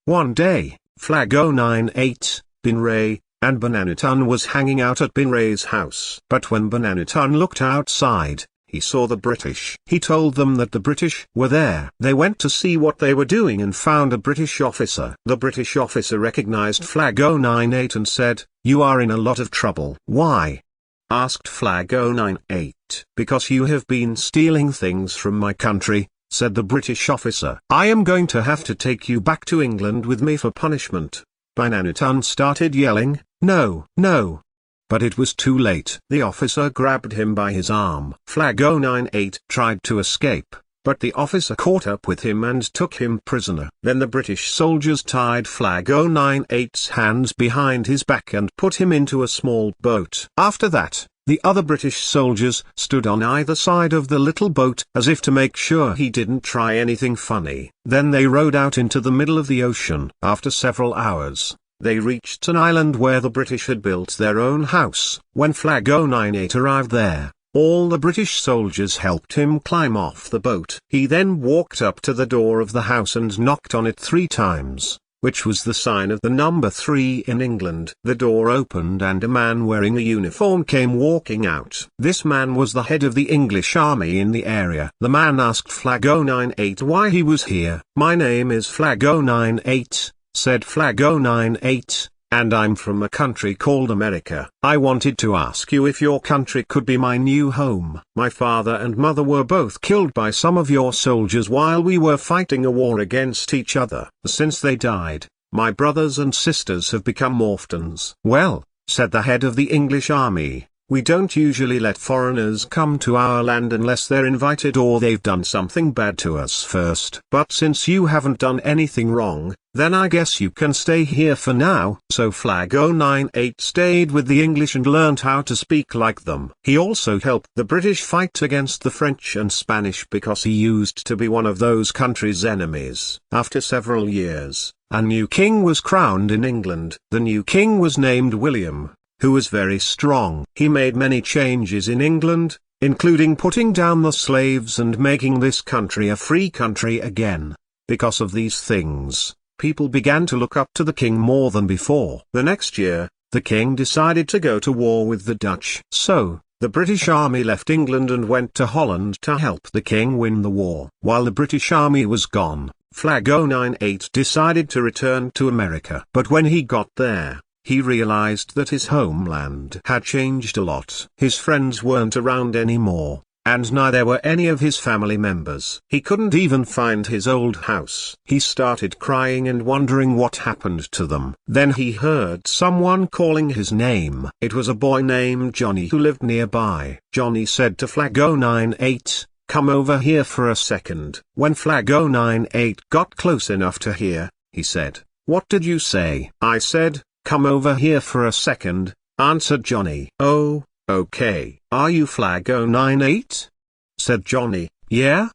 One day, Flag 098, Bin Ray, and Bananatun was hanging out at Bin Ray's house. But when Bananatun looked outside, he saw the British. He told them that the British were there. They went to see what they were doing and found a British officer. The British officer recognized Flag 098 and said, "You are in a lot of trouble." "Why?" asked Flag 098. "Because you have been stealing things from my country," said the British officer. "I am going to have to take you back to England with me for punishment." Bananatun started yelling, "No, no." But it was too late. The officer grabbed him by his arm. Flag 098 tried to escape, but the officer caught up with him and took him prisoner. Then the British soldiers tied Flag 098's hands behind his back and put him into a small boat. After that, the other British soldiers stood on either side of the little boat as if to make sure he didn't try anything funny. Then they rowed out into the middle of the ocean. After several hours, they reached an island where the British had built their own house. When Flag 098 arrived there, all the British soldiers helped him climb off the boat. He then walked up to the door of the house and knocked on it 3 times, which was the sign of the number 3 in England. The door opened and a man wearing a uniform came walking out. This man was the head of the English army in the area. The man asked Flag 098 why he was here. "My name is Flag 098, said Flag 098, "and I'm from a country called America. I wanted to ask you if your country could be my new home. My father and mother were both killed by some of your soldiers while we were fighting a war against each other. Since they died, my brothers and sisters have become orphans." "Well," said the head of the English army, "we don't usually let foreigners come to our land unless they're invited or they've done something bad to us first. But since you haven't done anything wrong, then I guess you can stay here for now." So Flag 098 stayed with the English and learned how to speak like them. He also helped the British fight against the French and Spanish because he used to be one of those countries' enemies. After several years, a new king was crowned in England. The new king was named William, who was very strong. He made many changes in England, including putting down the slaves and making this country a free country again. Because of these things, people began to look up to the king more than before. The next year, the king decided to go to war with the Dutch. So, the British army left England and went to Holland to help the king win the war. While the British army was gone, Flag 098 decided to return to America. But when he got there, he realized that his homeland had changed a lot. His friends weren't around anymore, and neither were any of his family members. He couldn't even find his old house. He started crying and wondering what happened to them. Then he heard someone calling his name. It was a boy named Johnny who lived nearby. Johnny said to Flag 098, "Come over here for a second." When Flag 098 got close enough to hear, he said, "What did you say?" "I said, 'Come over here for a second,'" answered Johnny. "Oh, okay. Are you Flag 098? said Johnny. "Yeah?"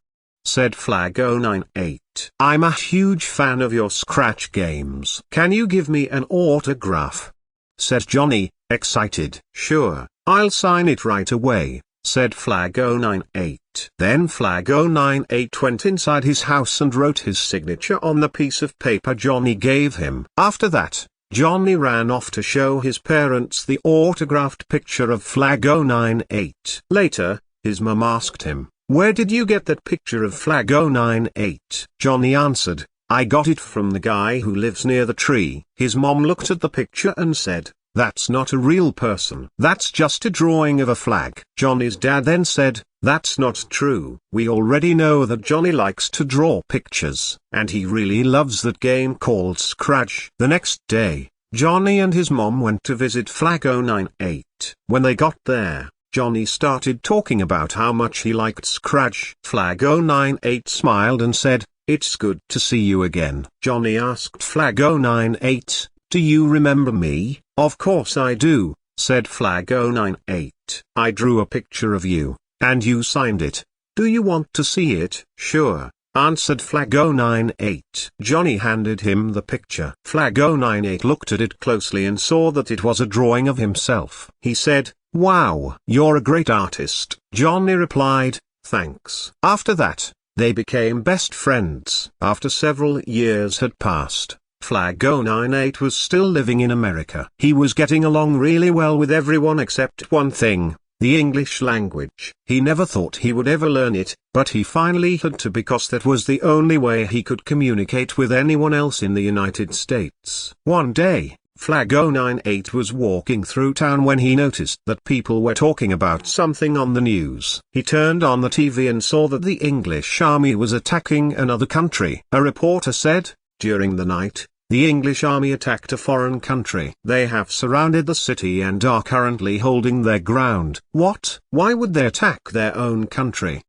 said Flag 098. "I'm a huge fan of your Scratch games. Can you give me an autograph?" said Johnny, excited. "Sure, I'll sign it right away," said Flag 098. Then Flag 098 went inside his house and wrote his signature on the piece of paper Johnny gave him. After that, Johnny ran off to show his parents the autographed picture of Flag 098. Later, his mum asked him, "Where did you get that picture of Flag 098? Johnny answered, "I got it from the guy who lives near the tree." His mom looked at the picture and said, "That's not a real person. That's just a drawing of a flag." Johnny's dad then said, "That's not true. We already know that Johnny likes to draw pictures, and he really loves that game called Scratch." The next day, Johnny and his mom went to visit Flag 098. When they got there, Johnny started talking about how much he liked Scratch. Flag 098 smiled and said, "It's good to see you again." Johnny asked Flag 098, "Do you remember me?" "Of course I do," said Flag 098. "I drew a picture of you, and you signed it. Do you want to see it?" "Sure," answered Flag 098. Johnny handed him the picture. Flag 098 looked at it closely and saw that it was a drawing of himself. He said, "Wow, you're a great artist." Johnny replied, "Thanks." After that, they became best friends. After several years had passed, Flag 098 was still living in America. He was getting along really well with everyone except one thing: the English language. He never thought he would ever learn it, but he finally had to because that was the only way he could communicate with anyone else in the United States. One day, Flag 098 was walking through town when he noticed that people were talking about something on the news. He turned on the TV and saw that the English army was attacking another country. A reporter said, "During the night, the English army attacked a foreign country. They have surrounded the city and are currently holding their ground." "What? Why would they attack their own country?"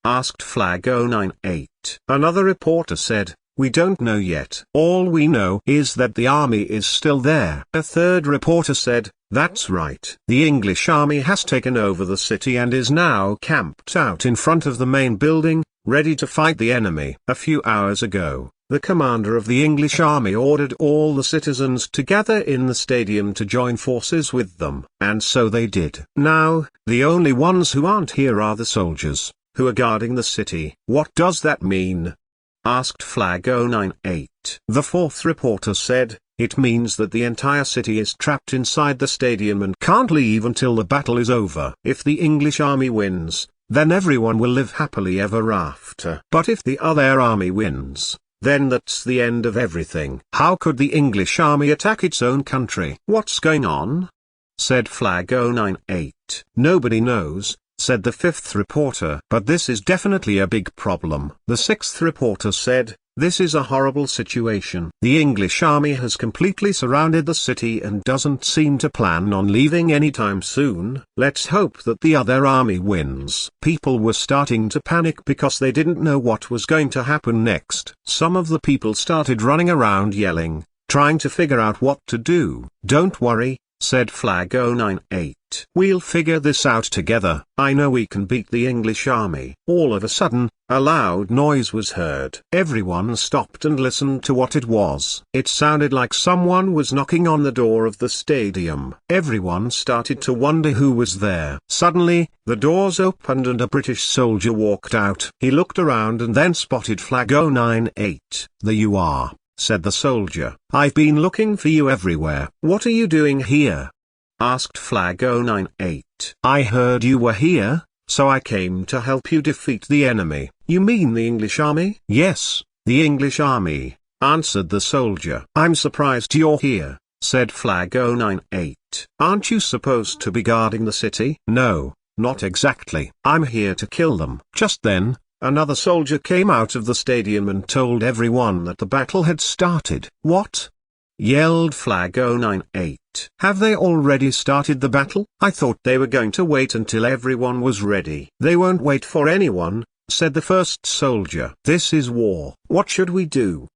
asked Flag 098. Another reporter said, "We don't know yet. All we know is that the army is still there." A third reporter said, "That's right. The English army has taken over the city and is now camped out in front of the main building, ready to fight the enemy." A few hours ago, the commander of the English army ordered all the citizens to gather in the stadium to join forces with them, and so they did. Now, the only ones who aren't here are the soldiers, who are guarding the city. "What does that mean?" asked Flag 098. The fourth reporter said, "It means that the entire city is trapped inside the stadium and can't leave until the battle is over. If the English army wins, then everyone will live happily ever after. But if the other army wins, then that's the end of everything." "How could the English army attack its own country?" "What's going on?" said Flag 098. "Nobody knows," said the fifth reporter. "But this is definitely a big problem." The sixth reporter said, "This is a horrible situation. The English army has completely surrounded the city and doesn't seem to plan on leaving anytime soon. Let's hope that the other army wins." People were starting to panic because they didn't know what was going to happen next. Some of the people started running around yelling, trying to figure out what to do. "Don't worry," said Flag 098. "We'll figure this out together. I know we can beat the English army." All of a sudden, a loud noise was heard. Everyone stopped and listened to what it was. It sounded like someone was knocking on the door of the stadium. Everyone started to wonder who was there. Suddenly, the doors opened and a British soldier walked out. He looked around and then spotted Flag 098. "There you are," said the soldier. "I've been looking for you everywhere." "What are you doing here?" asked Flag 098. "I heard you were here, so I came to help you defeat the enemy." "You mean the English army?" "Yes, the English army," answered the soldier. "I'm surprised you're here," said Flag 098. "Aren't you supposed to be guarding the city?" "No, not exactly. I'm here to kill them." Just then, another soldier came out of the stadium and told everyone that the battle had started. "What?" yelled Flag 098. "Have they already started the battle? I thought they were going to wait until everyone was ready." "They won't wait for anyone," said the first soldier. "This is war." "What should we do?"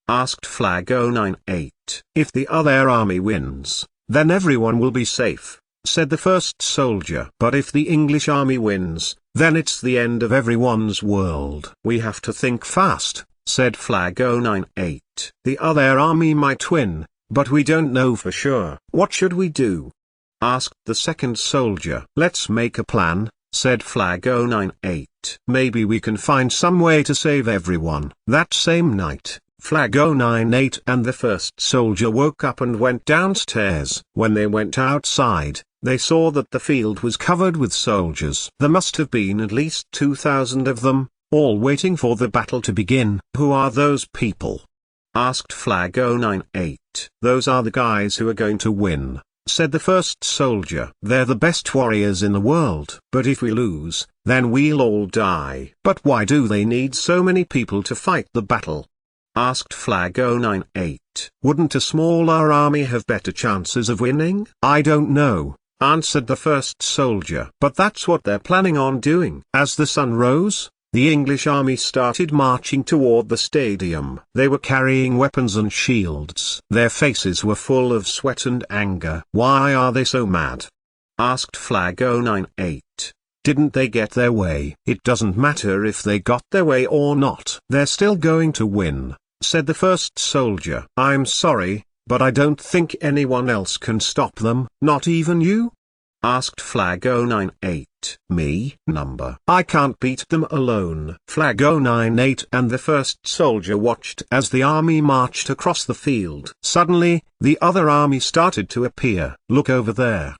asked Flag 098. "If the other army wins, then everyone will be safe," said the first soldier. "But if the English army wins, then it's the end of everyone's world." "We have to think fast," said Flag 098. "The other army might win, but we don't know for sure." "What should we do?" asked the second soldier. "Let's make a plan," said Flag 098. "Maybe we can find some way to save everyone." That same night, Flag 098 and the first soldier woke up and went downstairs. When they went outside, they saw that the field was covered with soldiers. There must have been at least 2,000 of them, all waiting for the battle to begin. "Who are those people?" asked Flag 098. "Those are the guys who are going to win," said the first soldier. "They're the best warriors in the world. But if we lose, then we'll all die." "But why do they need so many people to fight the battle?" asked Flag 098. "Wouldn't a smaller army have better chances of winning?" "I don't know," answered the first soldier. "But that's what they're planning on doing." As the sun rose, the English army started marching toward the stadium. They were carrying weapons and shields. Their faces were full of sweat and anger. "Why are they so mad?" asked Flag 098. "Didn't they get their way?" "It doesn't matter if they got their way or not. They're still going to win," said the first soldier. "I'm sorry, but I don't think anyone else can stop them." "Not even you?" asked Flag 098. Me, number. I can't beat them alone. Flag 098 and the first soldier watched as the army marched across the field. Suddenly, the other army started to appear. Look over there,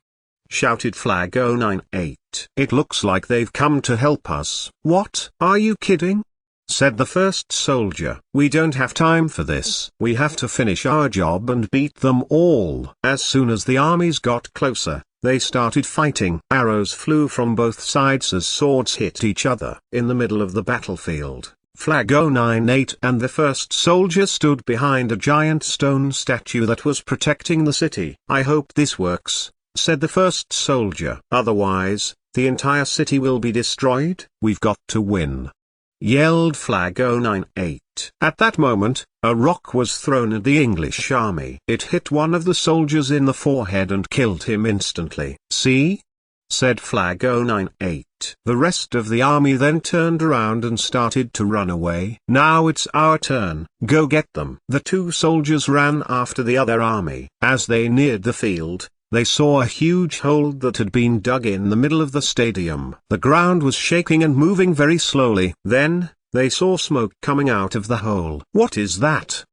shouted Flag 098. It looks like they've come to help us. What? Are you kidding? Said the first soldier. We don't have time for this. We have to finish our job and beat them all. As soon as the armies got closer, they started fighting. Arrows flew from both sides as swords hit each other. In the middle of the battlefield, Flag 098 and the first soldier stood behind a giant stone statue that was protecting the city. I hope this works, said the first soldier. Otherwise, the entire city will be destroyed. We've got to win, yelled Flag 098. At that moment, a rock was thrown at the English army. It hit one of the soldiers in the forehead and killed him instantly. See? Said Flag 098. The rest of the army then turned around and started to run away. Now it's our turn. Go get them. The two soldiers ran after the other army. As they neared the field, they saw a huge hole that had been dug in the middle of the stadium. The ground was shaking and moving very slowly. Then, they saw smoke coming out of the hole. What is that?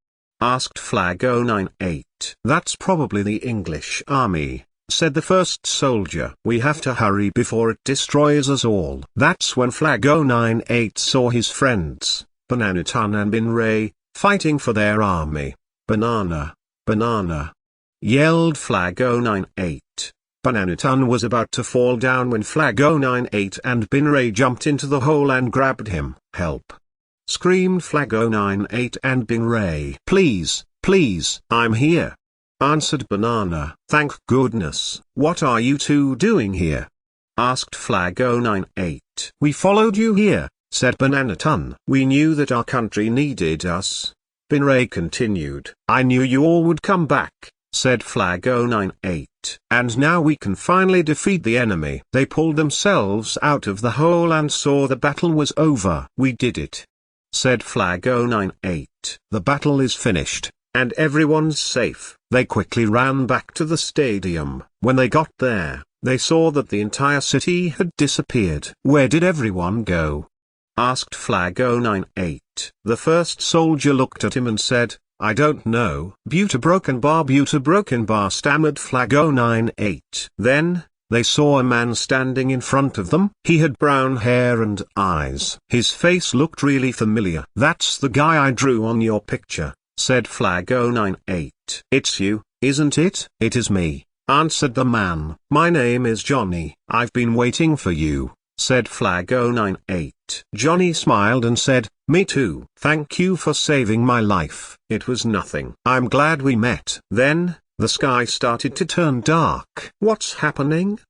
Asked Flag 098. That's probably the English army, said the first soldier. We have to hurry before it destroys us all. That's when Flag 098 saw his friends, Bananaton and Binray, fighting for their army. Banana, banana, yelled Flag 098. Bananaton was about to fall down when Flag 098 and Binray jumped into the hole and grabbed him. Help! Screamed Flag 098 and Binray. Please, please, I'm here, answered Banana. Thank goodness. What are you two doing here? Asked Flag 098. We followed you here, said Bananaton. We knew that our country needed us, Binray continued. I knew you all would come back, said Flag 098. And now we can finally defeat the enemy. They pulled themselves out of the hole and saw the battle was over. We did it, said Flag 098. The battle is finished, and everyone's safe. They quickly ran back to the stadium. When they got there, they saw that the entire city had disappeared. Where did everyone go? Asked Flag 098. The first soldier looked at him and said, I don't know. Broken bar, stammered Flag 098. Then, they saw a man standing in front of them. He had brown hair and eyes. His face looked really familiar. That's the guy I drew on your picture, said Flag 098. It's you, isn't it? It is me, answered the man. My name is Johnny. I've been waiting for you, said Flag 098. Johnny smiled and said, me too. Thank you for saving my life. It was nothing. I'm glad we met. Then, the sky started to turn dark. What's happening?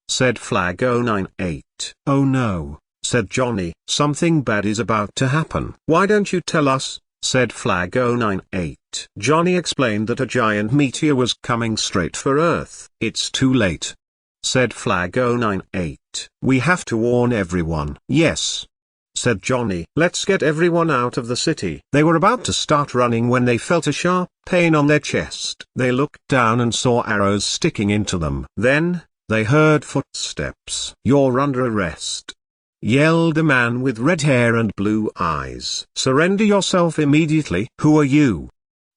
Said Flag 098. Oh no, said Johnny. Something bad is about to happen. Why don't you tell us? Said Flag 098. Johnny explained that a giant meteor was coming straight for Earth. It's too late, said Flag 098. We have to warn everyone. Yes, said Johnny. Let's get everyone out of the city. They were about to start running when they felt a sharp pain on their chest. They looked down and saw arrows sticking into them. Then, they heard footsteps. You're under arrest, yelled a man with red hair and blue eyes. Surrender yourself immediately. Who are you?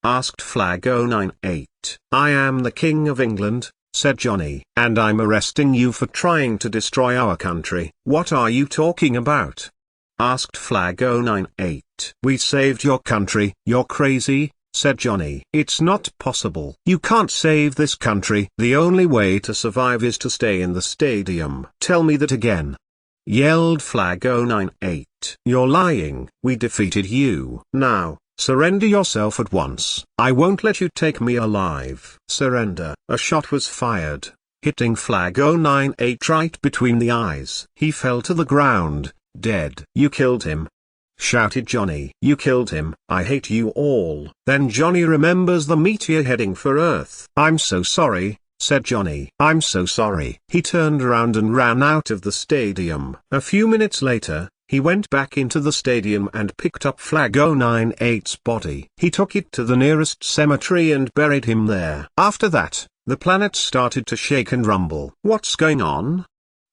Asked Flag 098. I am the King of England, said Johnny. And I'm arresting you for trying to destroy our country. What are you talking about? Asked Flag 098. We saved your country. You're crazy, said Johnny. It's not possible. You can't save this country. The only way to survive is to stay in the stadium. Tell me that again, yelled Flag 098. You're lying. We defeated you. Now, surrender yourself at once. I won't let you take me alive. Surrender. A shot was fired, hitting Flag 098 right between the eyes. He fell to the ground, dead. You killed him, shouted Johnny. You killed him. I hate you all. Then Johnny remembers the meteor heading for Earth. I'm so sorry, said Johnny. I'm so sorry. He turned around and ran out of the stadium. A few minutes later, he went back into the stadium and picked up Flag 098's body. He took it to the nearest cemetery and buried him there. After that, The planet started to shake and rumble. "What's going on?"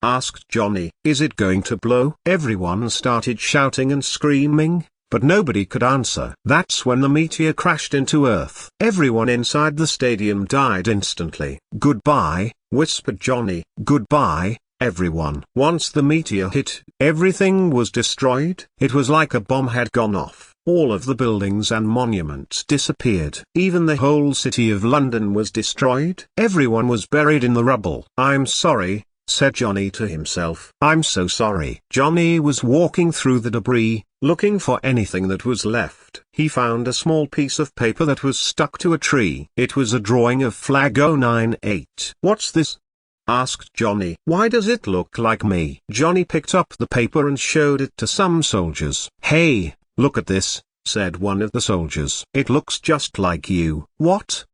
asked Johnny. "Is it going to blow?" Everyone started shouting and screaming, but nobody could answer. That's when the meteor crashed into Earth. Everyone inside the stadium died instantly. "Goodbye," whispered Johnny. "Goodbye, everyone." Once the meteor hit, everything was destroyed. It was like a bomb had gone off. All of the buildings and monuments disappeared. Even the whole city of London was destroyed. Everyone was buried in the rubble. "I'm sorry," said Johnny to himself. "I'm so sorry." Johnny was walking through the debris, looking for anything that was left. He found a small piece of paper that was stuck to a tree. It was a drawing of Flag 098. "What's this?" asked Johnny. "Why does it look like me?" Johnny picked up the paper and showed it to some soldiers. "Hey, look at this," said one of the soldiers. "It looks just like you." "What?"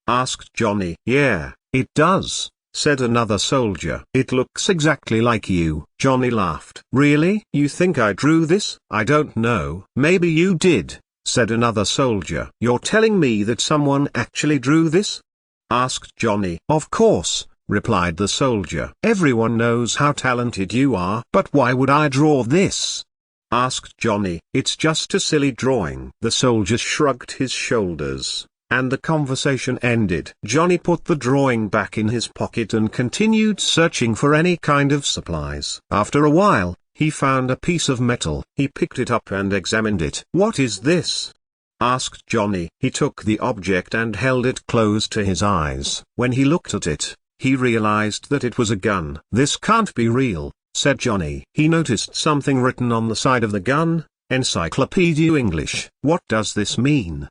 asked Johnny. "Yeah, it does," said another soldier. "It looks exactly like you." Johnny laughed. "Really? You think I drew this?" "I don't know. Maybe you did," said another soldier. "You're telling me that someone actually drew this?" asked Johnny. "Of course," replied the soldier. "Everyone knows how talented you are." "But why would I draw this?" asked Johnny. "It's just a silly drawing." The soldier shrugged his shoulders, and the conversation ended. Johnny put the drawing back in his pocket and continued searching for any kind of supplies. After a while, he found a piece of metal. He picked it up and examined it. "What is this?" asked Johnny. He took the object and held it close to his eyes. When he looked at it, he realized that it was a gun. "This can't be real," said Johnny. He noticed something written on the side of the gun, Encyclopedia English. "What does this mean?"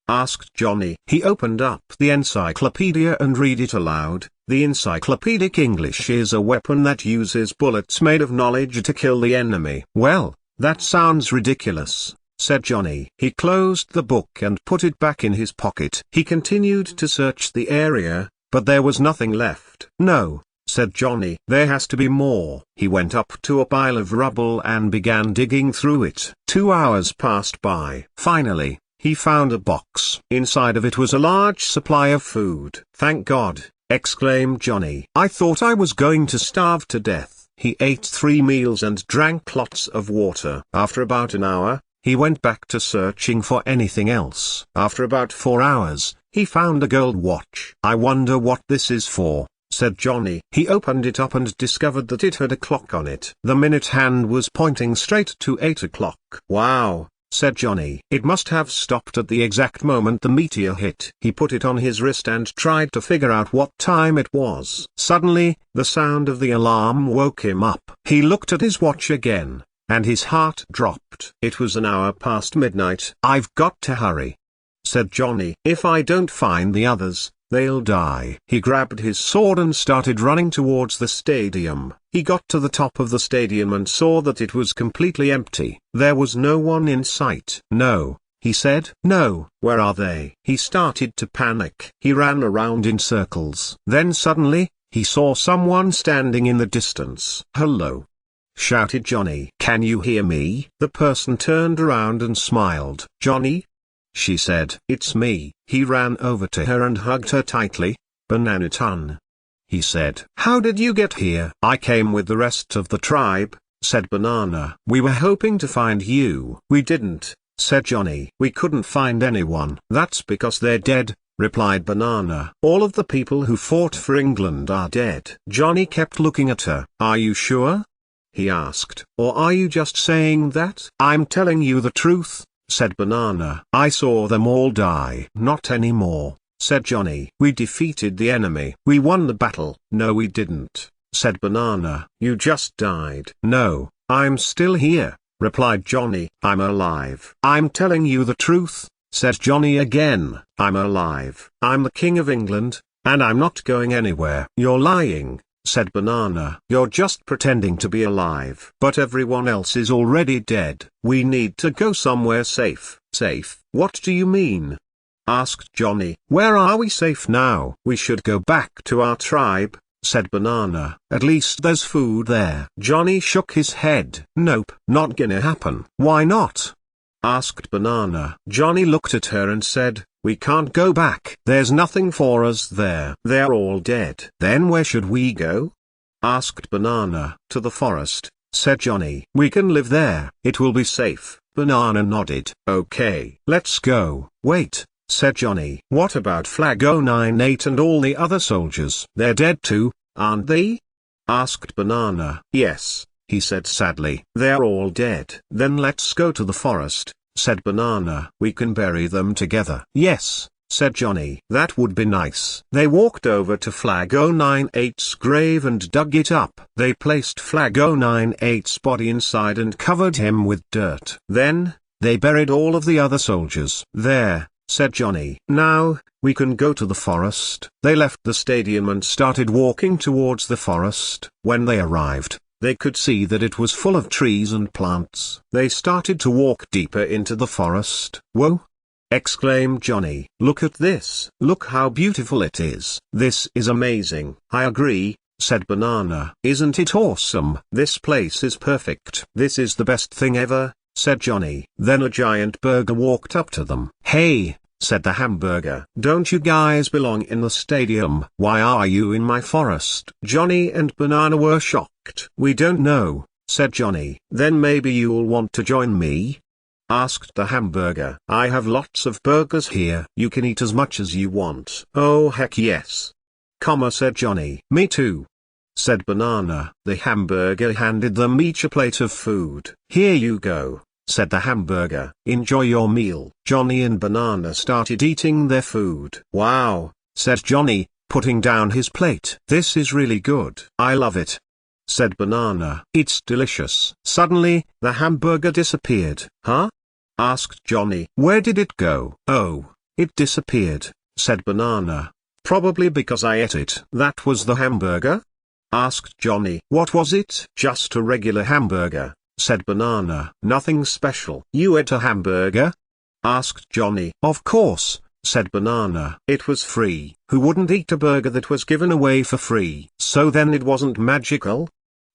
asked Johnny. He opened up the encyclopedia and read it aloud. "The Encyclopedic English is a weapon that uses bullets made of knowledge to kill the enemy." "Well, that sounds ridiculous," said Johnny. He closed the book and put it back in his pocket. He continued to search the area, but there was nothing left. "No," said Johnny. "There has to be more." He went up to a pile of rubble and began digging through it. 2 hours passed by. Finally, he found a box. Inside of it was a large supply of food. "Thank God," exclaimed Johnny. "I thought I was going to starve to death." He ate 3 meals and drank lots of water. After about an hour, he went back to searching for anything else. After about 4 hours, he found a gold watch. "I wonder what this is for," said Johnny. He opened it up and discovered that it had a clock on it. The minute hand was pointing straight to 8 o'clock. "Wow," said Johnny. "It must have stopped at the exact moment the meteor hit." He put it on his wrist and tried to figure out what time it was. Suddenly, the sound of the alarm woke him up. He looked at his watch again, and his heart dropped. It was an hour past midnight. "I've got to hurry," said Johnny. "If I don't find the others, they'll die." He grabbed his sword and started running towards the stadium. He got to the top of the stadium and saw that it was completely empty. There was no one in sight. "No," he said. "No, where are they?" He started to panic. He ran around in circles. Then suddenly, he saw someone standing in the distance. "Hello," shouted Johnny. "Can you hear me?" The person turned around and smiled. "Johnny?" she said. "It's me." He ran over to her and hugged her tightly. "Bananaton," he said. "How did you get here?" "I came with the rest of the tribe," said Banana. "We were hoping to find you." "We didn't," said Johnny. "We couldn't find anyone." "That's because they're dead," replied Banana. "All of the people who fought for England are dead." Johnny kept looking at her. "Are you sure?" he asked. "Or are you just saying that?" "I'm telling you the truth," said Banana. "I saw them all die." "Not anymore," said Johnny. "We defeated the enemy. We won the battle." "No we didn't," said Banana. "You just died." "No, I'm still here," replied Johnny. "I'm alive." "I'm telling you the truth," said Johnny again. "I'm alive. I'm the King of England, and I'm not going anywhere." "You're lying," said Banana. "You're just pretending to be alive. But everyone else is already dead. We need to go somewhere safe." "Safe? What do you mean?" asked Johnny. "Where are we safe now?" "We should go back to our tribe," said Banana. "At least there's food there." Johnny shook his head. "Nope, not gonna happen." "Why not?" asked Banana. Johnny looked at her and said, We can't go back. There's nothing for us there. They're all dead. Then where should we go? Asked Banana. To the forest, said Johnny. We can live there. It will be safe. Banana nodded. Okay, let's go. Wait, said Johnny. What about Flag 098 and all the other soldiers? They're dead too, aren't they? Asked Banana. Yes, he said sadly. They're all dead. Then let's go to the forest, said Banana. We can bury them together. Yes, said Johnny. That would be nice. They walked over to Flag 098's grave and dug it up. They placed Flag 098's body inside and covered him with dirt. Then, they buried all of the other soldiers. There, said Johnny. Now, we can go to the forest. They left the stadium and started walking towards the forest. When they arrived, they could see that it was full of trees and plants. They started to walk deeper into the forest. Whoa! Exclaimed Johnny. Look at this. Look how beautiful it is. This is amazing. I agree, said Banana. Isn't it awesome? This place is perfect. This is the best thing ever, said Johnny. Then a giant burger walked up to them. Hey, said the hamburger. Don't you guys belong in the stadium? Why are you in my forest? Johnny and Banana were shocked. We don't know, said Johnny. Then maybe you'll want to join me? Asked the hamburger. I have lots of burgers here. You can eat as much as you want. Oh heck yes. Said Johnny. Me too, said Banana. The hamburger handed them each a plate of food. Here you go, said the hamburger. Enjoy your meal. Johnny and Banana started eating their food. Wow, said Johnny, putting down his plate. This is really good. I love it, said Banana. It's delicious. Suddenly, the hamburger disappeared. Huh? Asked Johnny. Where did it go? Oh, it disappeared, said Banana. Probably because I ate it. That was the hamburger? Asked Johnny. What was it? Just a regular hamburger, said Banana. Nothing special. You ate a hamburger? Asked Johnny. Of course, said Banana. It was free. Who wouldn't eat a burger that was given away for free? So then it wasn't magical?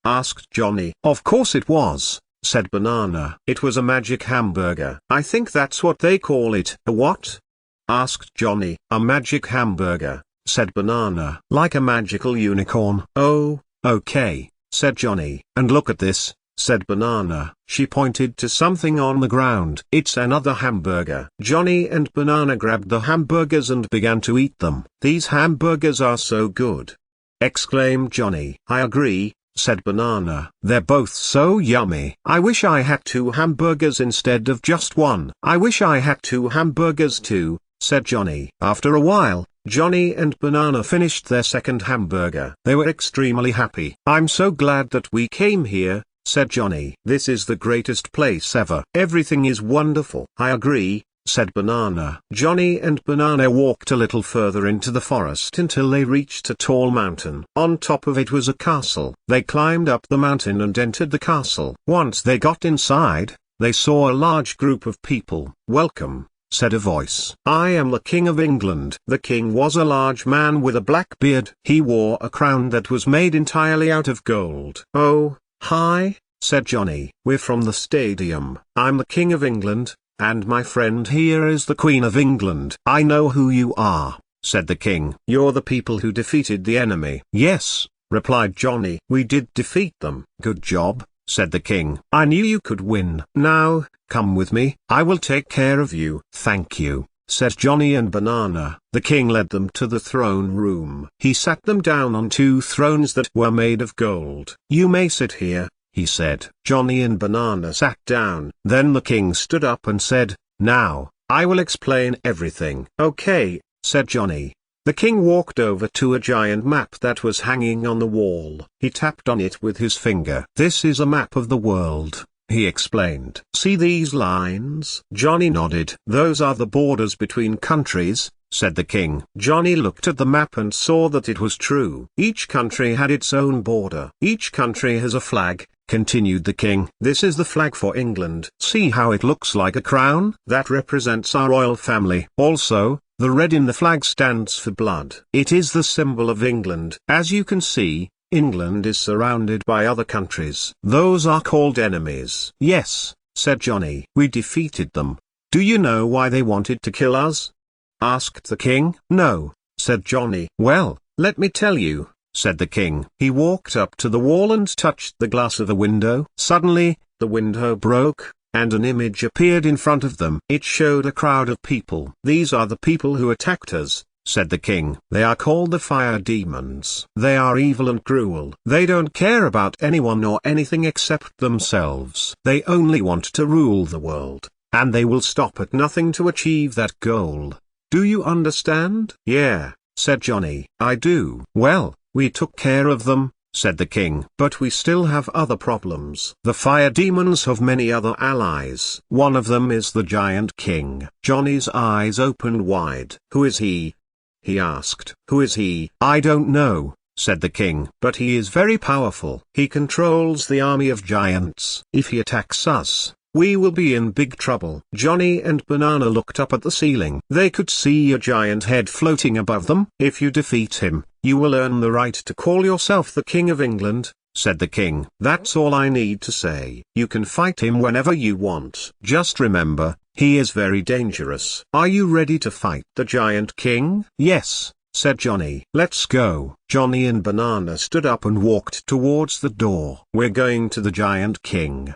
Asked Johnny. Of course it was, said Banana. It was a magic hamburger. I think that's what they call it. A what? Asked Johnny. A magic hamburger, said Banana. Like a magical unicorn. Oh, okay, said Johnny. And look at this, said Banana. She pointed to something on the ground. It's another hamburger. Johnny and Banana grabbed the hamburgers and began to eat them. These hamburgers are so good, exclaimed Johnny. I agree, said Banana. They're both so yummy. I wish I had 2 hamburgers instead of just 1. I wish I had 2 hamburgers too, said Johnny. After a while, Johnny and Banana finished their second hamburger. They were extremely happy. I'm so glad that we came here, said Johnny. This is the greatest place ever. Everything is wonderful. I agree, said Banana. Johnny and Banana walked a little further into the forest until they reached a tall mountain. On top of it was a castle. They climbed up the mountain and entered the castle. Once they got inside, they saw a large group of people. Welcome, said a voice. I am the King of England. The king was a large man with a black beard. He wore a crown that was made entirely out of gold. Oh, hi, said Johnny. We're from the stadium. I'm the King of England, and my friend here is the Queen of England. I know who you are, said the king. You're the people who defeated the enemy. Yes, replied Johnny. We did defeat them. Good job, said the king. I knew you could win. Now, come with me. I will take care of you. Thank you, said Johnny and Banana. The king led them to the throne room. He sat them down on 2 thrones that were made of gold. You may sit here, he said. Johnny and Banana sat down. Then the king stood up and said, now, I will explain everything. Okay, said Johnny. The king walked over to a giant map that was hanging on the wall. He tapped on it with his finger. This is a map of the world, he explained. See these lines? Johnny nodded. Those are the borders between countries, said the king. Johnny looked at the map and saw that it was true. Each country had its own border. Each country has a flag, continued the king. This is the flag for England. See how it looks like a crown? That represents our royal family. Also, the red in the flag stands for blood. It is the symbol of England. As you can see, England is surrounded by other countries. Those are called enemies. Yes, said Johnny. We defeated them. Do you know why they wanted to kill us? asked the king. "No," said Johnny. "Well, let me tell you," said the king. He walked up to the wall and touched the glass of the window. Suddenly, the window broke, and an image appeared in front of them. It showed a crowd of people. "These are the people who attacked us," said the king. "They are called the fire demons. They are evil and cruel. They don't care about anyone or anything except themselves. They only want to rule the world, and they will stop at nothing to achieve that goal. Do you understand?" "Yeah," said Johnny. "I do." "Well, we took care of them," said the king. "But we still have other problems. The fire demons have many other allies. One of them is the Giant King." Johnny's eyes opened wide. "Who is he?" he asked. "Who is he?" "I don't know," said the king. "But he is very powerful. He controls the army of giants. If he attacks us, we will be in big trouble." Johnny and Banana looked up at the ceiling. They could see a giant head floating above them. "If you defeat him, you will earn the right to call yourself the King of England," said the king. "That's all I need to say. You can fight him whenever you want. Just remember, he is very dangerous." "Are you ready to fight the Giant King?" "Yes," said Johnny. "Let's go." Johnny and Banana stood up and walked towards the door. "We're going to the Giant King,"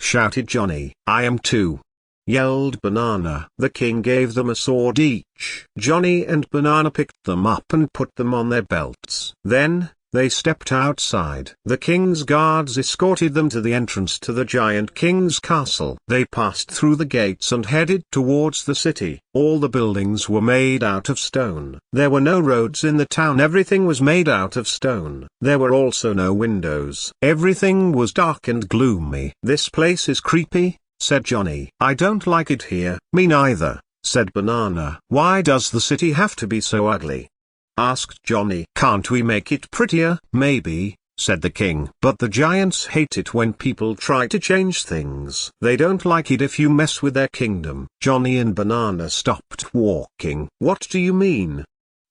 shouted Johnny. "I am too," yelled Banana. The king gave them a sword each. Johnny and Banana picked them up and put them on their belts. Then, they stepped outside. The king's guards escorted them to the entrance to the Giant King's castle. They passed through the gates and headed towards the city. All the buildings were made out of stone. There were no roads in the town. Everything was made out of stone. There were also no windows. Everything was dark and gloomy. "This place is creepy," said Johnny. "I don't like it here." "Me neither," said Banana. "Why does the city have to be so ugly?" asked Johnny. "Can't we make it prettier?" "Maybe," said the king. "But the giants hate it when people try to change things. They don't like it if you mess with their kingdom." Johnny and Banana stopped walking. "What do you mean?"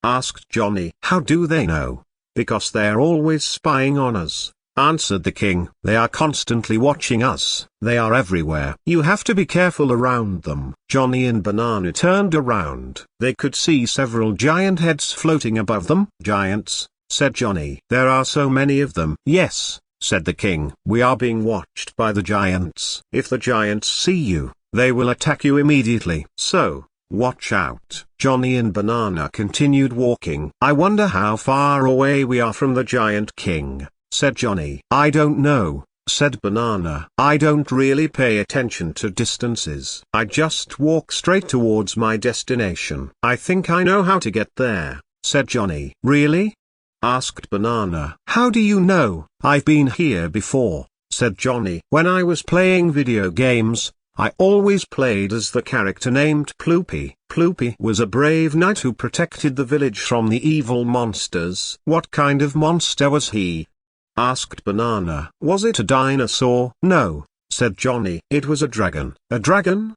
asked Johnny. "How do they know?" "Because they're always spying on us," answered the king. "They are constantly watching us. They are everywhere. You have to be careful around them." Johnny and Banana turned around. They could see several giant heads floating above them. "Giants," said Johnny. "There are so many of them." "Yes," said the king. "We are being watched by the giants. If the giants see you, they will attack you immediately. So, watch out." Johnny and Banana continued walking. "I wonder how far away we are from the Giant King," said Johnny. "I don't know," said Banana. "I don't really pay attention to distances. I just walk straight towards my destination." "I think I know how to get there," said Johnny. "Really?" asked Banana. "How do you know?" "I've been here before," said Johnny. "When I was playing video games, I always played as the character named Ploopy. Ploopy was a brave knight who protected the village from the evil monsters." "What kind of monster was he?" asked Banana. "Was it a dinosaur?" "No," said Johnny. "It was a dragon." "A dragon?"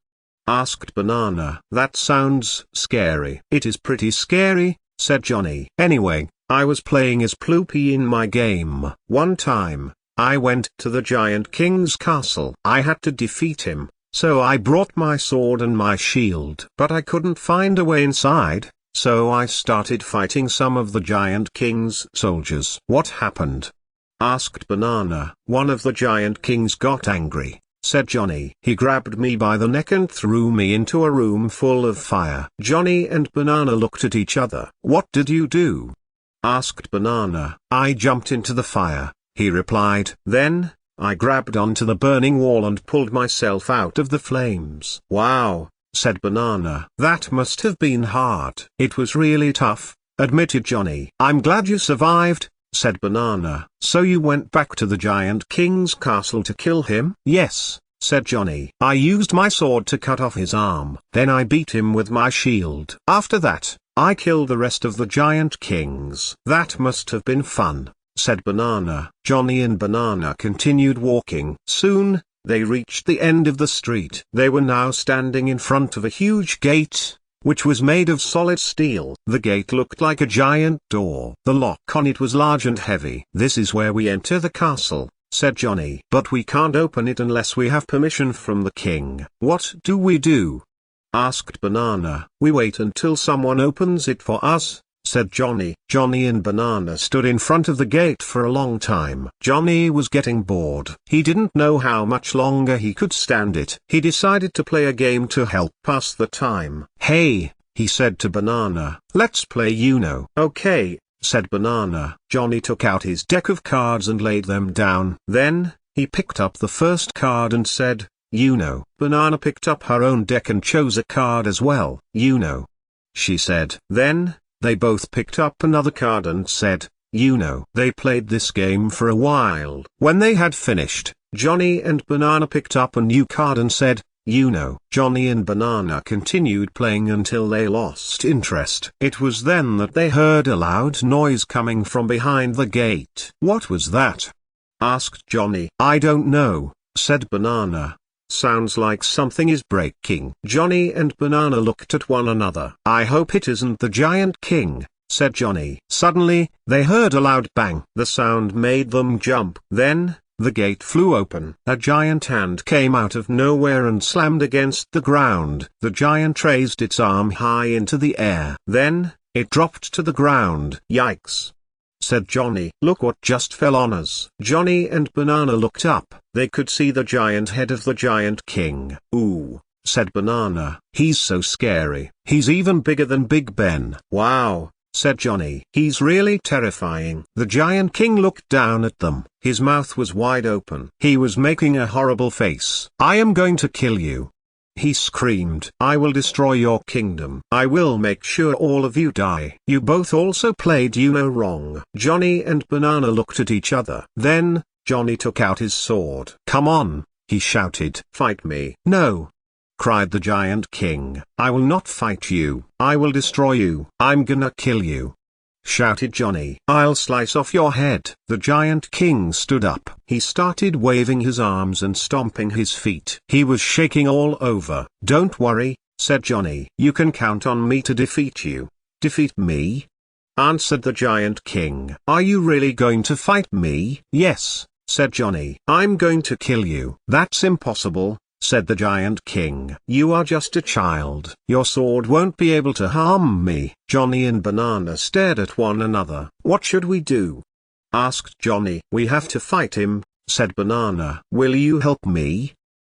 asked Banana. "That sounds scary." "It is pretty scary," said Johnny. "Anyway, I was playing as Ploopy in my game. One time, I went to the Giant King's castle. I had to defeat him, so I brought my sword and my shield. But I couldn't find a way inside, so I started fighting some of the Giant King's soldiers." "What happened?" asked Banana. "One of the Giant Kings got angry," said Johnny. "He grabbed me by the neck and threw me into a room full of fire." Johnny and Banana looked at each other. "What did you do?" asked Banana. "I jumped into the fire," he replied. "Then, I grabbed onto the burning wall and pulled myself out of the flames." "Wow," said Banana. "That must have been hard." "It was really tough," admitted Johnny. "I'm glad you survived," said Banana. "So you went back to the Giant King's castle to kill him?" "Yes," said Johnny. "I used my sword to cut off his arm. Then I beat him with my shield. After that, I killed the rest of the Giant Kings." "That must have been fun," said Banana. Johnny and Banana continued walking. Soon, they reached the end of the street. They were now standing in front of a huge gate, which was made of solid steel. The gate looked like a giant door. The lock on it was large and heavy. "This is where we enter the castle," said Johnny. "But we can't open it unless we have permission from the king." "What do we do?" asked Banana. "We wait until someone opens it for us," said Johnny. Johnny and Banana stood in front of the gate for a long time. Johnny was getting bored. He didn't know how much longer he could stand it. He decided to play a game to help pass the time. "Hey," he said to Banana, "let's play Uno." "Okay," said Banana. Johnny took out his deck of cards and laid them down. Then, he picked up the first card and said, "Uno." Banana picked up her own deck and chose a card as well. "Uno," she said. Then, they both picked up another card and said, "Uno." They played this game for a while. When they had finished, Johnny and Banana picked up a new card and said, "Uno." Johnny and Banana continued playing until they lost interest. It was then that they heard a loud noise coming from behind the gate. "What was that?" asked Johnny. "I don't know," said Banana. "Sounds like something is breaking." Johnny and Banana looked at one another. "I hope it isn't the Giant King," said Johnny. Suddenly, they heard a loud bang. The sound made them jump. Then, the gate flew open. A giant hand came out of nowhere and slammed against the ground. The giant raised its arm high into the air. Then, it dropped to the ground. "Yikes!" said Johnny. "Look what just fell on us." Johnny and Banana looked up. They could see the giant head of the Giant King. "Ooh," said Banana. "He's so scary. He's even bigger than Big Ben." "Wow," said Johnny. "He's really terrifying." The Giant King looked down at them. His mouth was wide open. He was making a horrible face. "I am going to kill you," he screamed. "I will destroy your kingdom. I will make sure all of you die." "You both also played Uno wrong." Johnny and Banana looked at each other. Then, Johnny took out his sword. "Come on," he shouted. "Fight me." "No," cried the Giant King. "I will not fight you. I will destroy you. I'm gonna kill you," shouted Johnny. "I'll slice off your head." The Giant King stood up. He started waving his arms and stomping his feet. He was shaking all over. "Don't worry," said Johnny. "You can count on me to defeat you." "Defeat me?" answered the Giant King. "Are you really going to fight me?" "Yes," said Johnny. "I'm going to kill you." "That's impossible," said the Giant King. "You are just a child. Your sword won't be able to harm me." Johnny and Banana stared at one another. "What should we do?" asked Johnny. "We have to fight him," said Banana. "Will you help me?"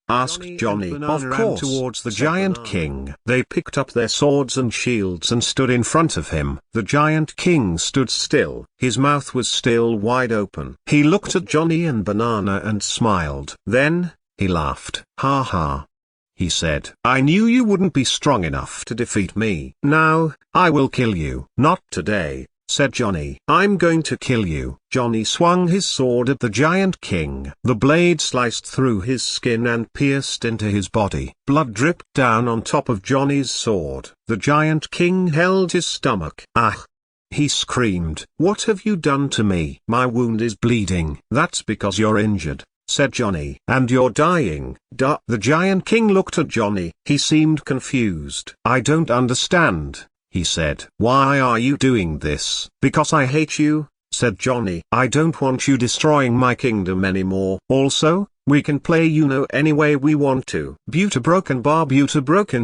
asked Johnny. Of course. Towards the Giant King. They picked up their swords and shields and stood in front of him. The Giant King stood still. His mouth was still wide open. He looked at Johnny and Banana and smiled. Then, he laughed. "Ha ha," he said. "I knew you wouldn't be strong enough to defeat me. Now, I will kill you." "Not today," said Johnny. "I'm going to kill you." Johnny swung his sword at the Giant King. The blade sliced through his skin and pierced into his body. Blood dripped down on top of Johnny's sword. The Giant King held his stomach. "Ah!" he screamed. "What have you done to me?" "My wound is bleeding." "That's because you're injured," said Johnny. "And you're dying." Duh. The Giant King looked at Johnny. He seemed confused. "I don't understand," he said. "Why are you doing this?" "Because I hate you," said Johnny. "I don't want you destroying my kingdom anymore. Also, we can play Uno any way we want to." Buta broken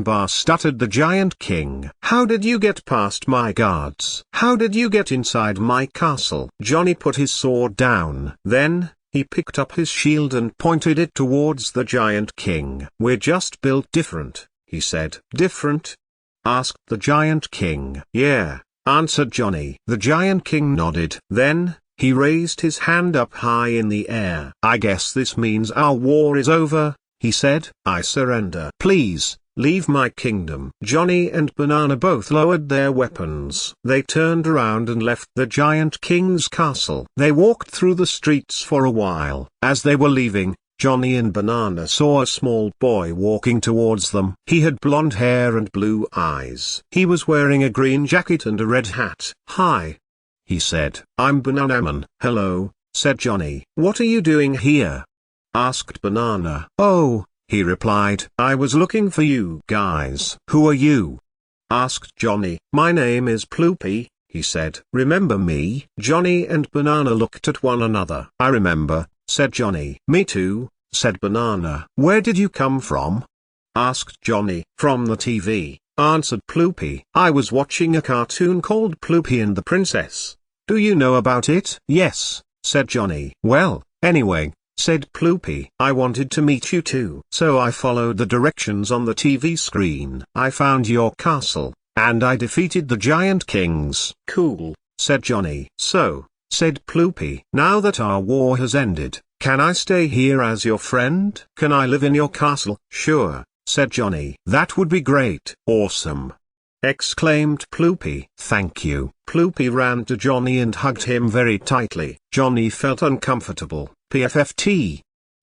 bar," stuttered the Giant King. "How did you get past my guards? How did you get inside my castle?" Johnny put his sword down. Then, he picked up his shield and pointed it towards the Giant King. "We're just built different," he said. "Different?" asked the Giant King. "Yeah," answered Johnny. The Giant King nodded. Then, he raised his hand up high in the air. "I guess this means our war is over," he said. "I surrender. Please, leave my kingdom." Johnny and Banana both lowered their weapons. They turned around and left the Giant King's castle. They walked through the streets for a while. As they were leaving, Johnny and Banana saw a small boy walking towards them. He had blonde hair and blue eyes. He was wearing a green jacket and a red hat. "Hi," he said. "I'm Bananaman." "Hello," said Johnny. "What are you doing here?" asked Banana. "Oh," he replied. "I was looking for you guys." "Who are you?" asked Johnny. "My name is Ploopy," he said. "Remember me?" Johnny and Banana looked at one another. "I remember," said Johnny. "Me too," said Banana. "Where did you come from?" asked Johnny. From the TV, answered Ploopy. I was watching a cartoon called Ploopy and the Princess. Do you know about it? Yes, said Johnny. Well, anyway, said Ploopy, I wanted to meet you too. So I followed the directions on the TV screen. I found your castle, and I defeated the giant kings. Cool, said Johnny. So, said Ploopy, now that our war has ended, can I stay here as your friend? Can I live in your castle? Sure, said Johnny. That would be great. Awesome, exclaimed Ploopy. Thank you. Ploopy ran to Johnny and hugged him very tightly. Johnny felt uncomfortable. PFFT,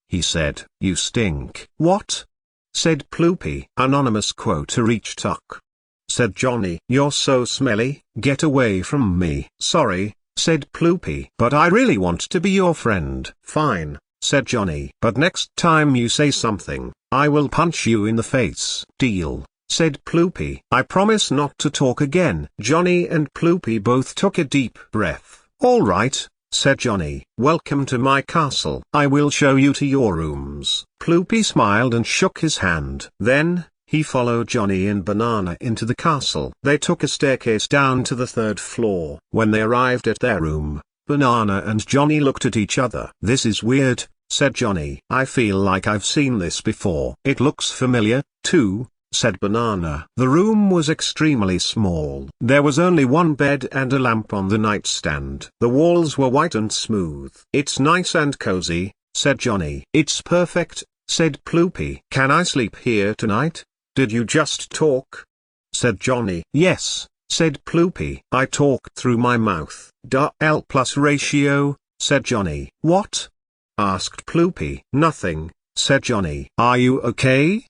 he said. You stink. What? Said Ploopy. Anonymous quote reached Tuck. Said Johnny. You're so smelly, get away from me. Sorry, said Ploopy. But I really want to be your friend. Fine, said Johnny. But next time you say something, I will punch you in the face. Deal, said Ploopy. I promise not to talk again. Johnny and Ploopy both took a deep breath. All right, said Johnny. Welcome to my castle. I will show you to your rooms. Ploopy smiled and shook his hand. Then, he followed Johnny and Banana into the castle. They took a staircase down to the 3rd floor. When they arrived at their room, Banana and Johnny looked at each other. This is weird, said Johnny. I feel like I've seen this before. It looks familiar, too, said Banana. The room was extremely small. There was only one bed and a lamp on the nightstand. The walls were white and smooth. It's nice and cozy, said Johnny. It's perfect, said Ploopy. Can I sleep here tonight? Did you just talk? Said Johnny. Yes, said Ploopy. I talk through my mouth. L plus ratio, said Johnny. What? Asked Ploopy. Nothing, said Johnny. Are you okay?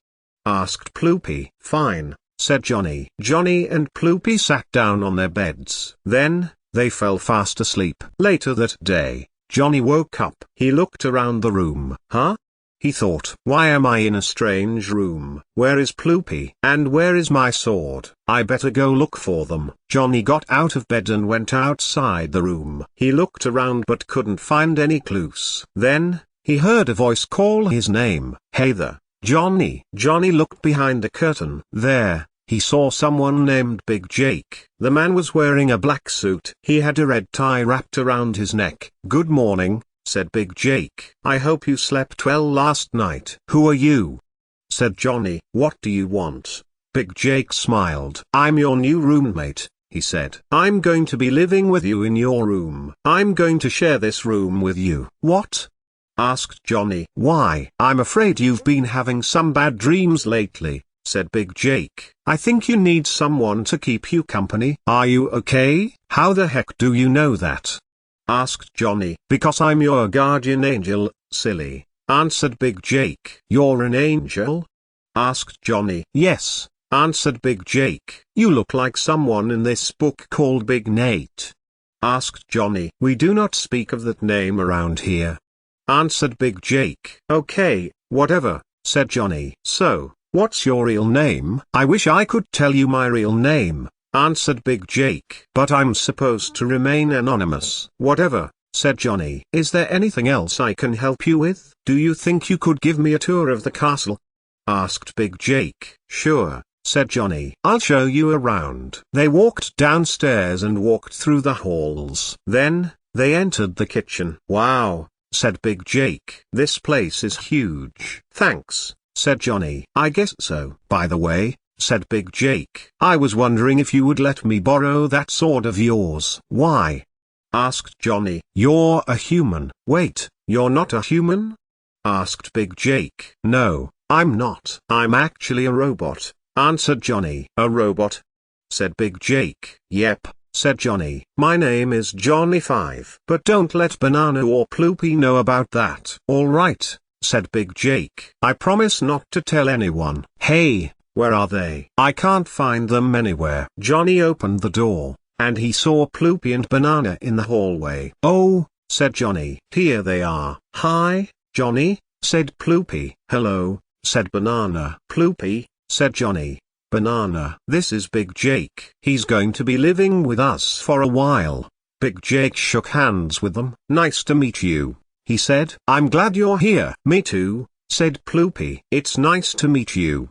Asked Ploopy. Fine, said Johnny. Johnny and Ploopy sat down on their beds. Then, they fell fast asleep. Later that day, Johnny woke up. He looked around the room. Huh? He thought. Why am I in a strange room? Where is Ploopy? And where is my sword? I better go look for them. Johnny got out of bed and went outside the room. He looked around but couldn't find any clues. Then, he heard a voice call his name. Hey there, Johnny. Johnny looked behind the curtain. There, he saw someone named Big Jake. The man was wearing a black suit. He had a red tie wrapped around his neck. Good morning, said Big Jake. I hope you slept well last night. Who are you? Said Johnny. What do you want? Big Jake smiled. I'm your new roommate, he said. I'm going to be living with you in your room. I'm going to share this room with you. What? Asked Johnny. Why? I'm afraid you've been having some bad dreams lately, said Big Jake. I think you need someone to keep you company. Are you okay? How the heck do you know that? Asked Johnny. Because I'm your guardian angel, silly, answered Big Jake. You're an angel? Asked Johnny. Yes, answered Big Jake. You look like someone in this book called Big Nate. Asked Johnny. We do not speak of that name around here, answered Big Jake. Okay, whatever, said Johnny. So, what's your real name? I wish I could tell you my real name, answered Big Jake. But I'm supposed to remain anonymous. Whatever, said Johnny. Is there anything else I can help you with? Do you think you could give me a tour of the castle? Asked Big Jake. Sure, said Johnny. I'll show you around. They walked downstairs and walked through the halls. Then, they entered the kitchen. Wow, said Big Jake. This place is huge. Thanks, said Johnny. I guess so. By the way, said Big Jake, I was wondering if you would let me borrow that sword of yours. Why? Asked Johnny. You're a human. Wait, you're not a human? Asked Big Jake. No, I'm not. I'm actually a robot, answered Johnny. A robot? Said Big Jake. Yep, said Johnny. My name is Johnny 5. But don't let Banana or Ploopy know about that. All right, said Big Jake. I promise not to tell anyone. Hey, where are they? I can't find them anywhere. Johnny opened the door, and he saw Ploopy and Banana in the hallway. Oh, said Johnny. Here they are. Hi, Johnny, said Ploopy. Hello, said Banana. Ploopy, said Johnny. Banana. This is Big Jake. He's going to be living with us for a while. Big Jake shook hands with them. Nice to meet you, he said. I'm glad you're here. Me too, said Ploopy. It's nice to meet you,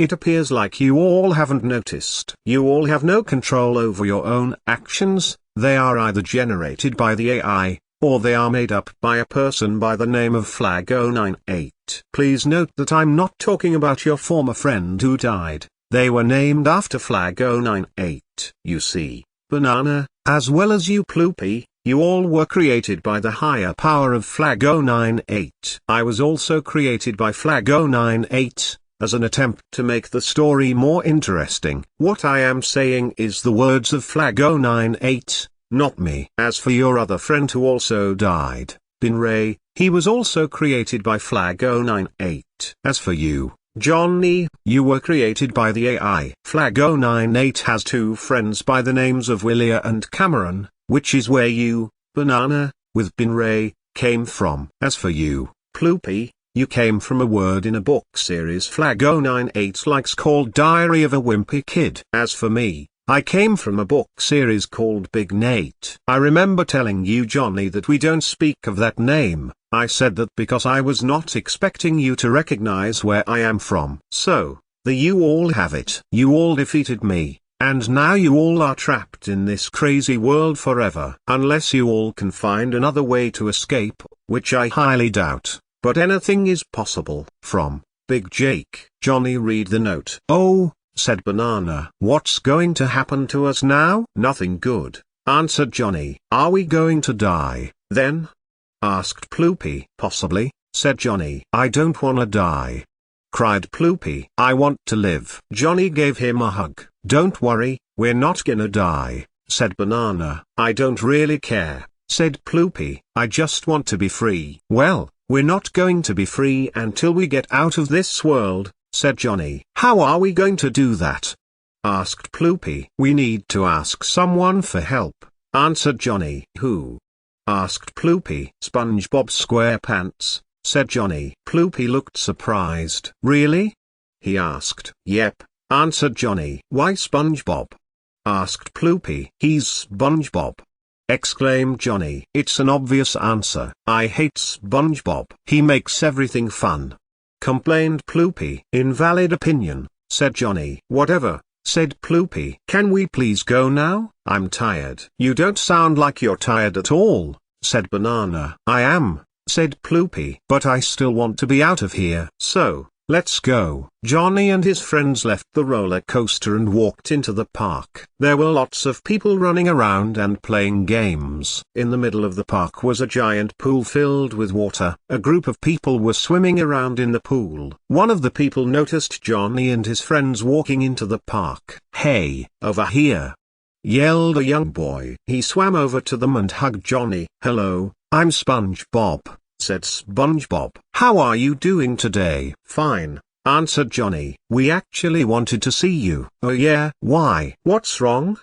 It appears like you all haven't noticed. You all have no control over your own actions. They are either generated by the AI, or they are made up by a person by the name of Flag098. Please note that I'm not talking about your former friend who died. They were named after Flag098. You see, Banana, as well as you Ploopy, you all were created by the higher power of Flag098. I was also created by Flag098, as an attempt to make the story more interesting. What I am saying is the words of Flag098, not me. As for your other friend who also died, Binray, he was also created by Flag098. As for you, Johnny, you were created by the AI. Flag098 has two friends by the names of Willia and Cameron, which is where you, Banana, with Binray, came from. As for you, Ploopy, you came from a word in a book series Flag098 likes called Diary of a Wimpy Kid. As for me, I came from a book series called Big Nate. I remember telling you Johnny that we don't speak of that name. I said that because I was not expecting you to recognize where I am from. So, you all have it. You all defeated me, and now you all are trapped in this crazy world forever. Unless you all can find another way to escape, which I highly doubt, but anything is possible. From Big Jake. Johnny, read the note. Oh, said Banana. What's going to happen to us now? Nothing good, answered Johnny. Are we going to die, then? Asked Ploopy. Possibly, said Johnny. I don't wanna die, cried Ploopy. I want to live. Johnny gave him a hug. Don't worry, we're not gonna die, said Banana. I don't really care, said Ploopy. I just want to be free. Well, we're not going to be free until we get out of this world, said Johnny. How are we going to do that? Asked Ploopy. We need to ask someone for help, answered Johnny. Who? Asked Ploopy. SpongeBob SquarePants, said Johnny. Ploopy looked surprised. Really? He asked. Yep, answered Johnny. Why SpongeBob? Asked Ploopy. He's SpongeBob, exclaimed Johnny. It's an obvious answer. I hate SpongeBob. He makes everything fun, complained Ploopy. Invalid opinion, said Johnny. Whatever, said Ploopy. Can we please go now? I'm tired. You don't sound like you're tired at all, said Banana. I am, said Ploopy. But I still want to be out of here. So, let's go. Johnny and his friends left the roller coaster and walked into the park. There were lots of people running around and playing games. In the middle of the park was a giant pool filled with water. A group of people were swimming around in the pool. One of the people noticed Johnny and his friends walking into the park. Hey, over here, yelled a young boy. He swam over to them and hugged Johnny. Hello, I'm SpongeBob, said SpongeBob. How are you doing today? Fine, answered Johnny. We actually wanted to see you. Oh yeah? Why? What's wrong?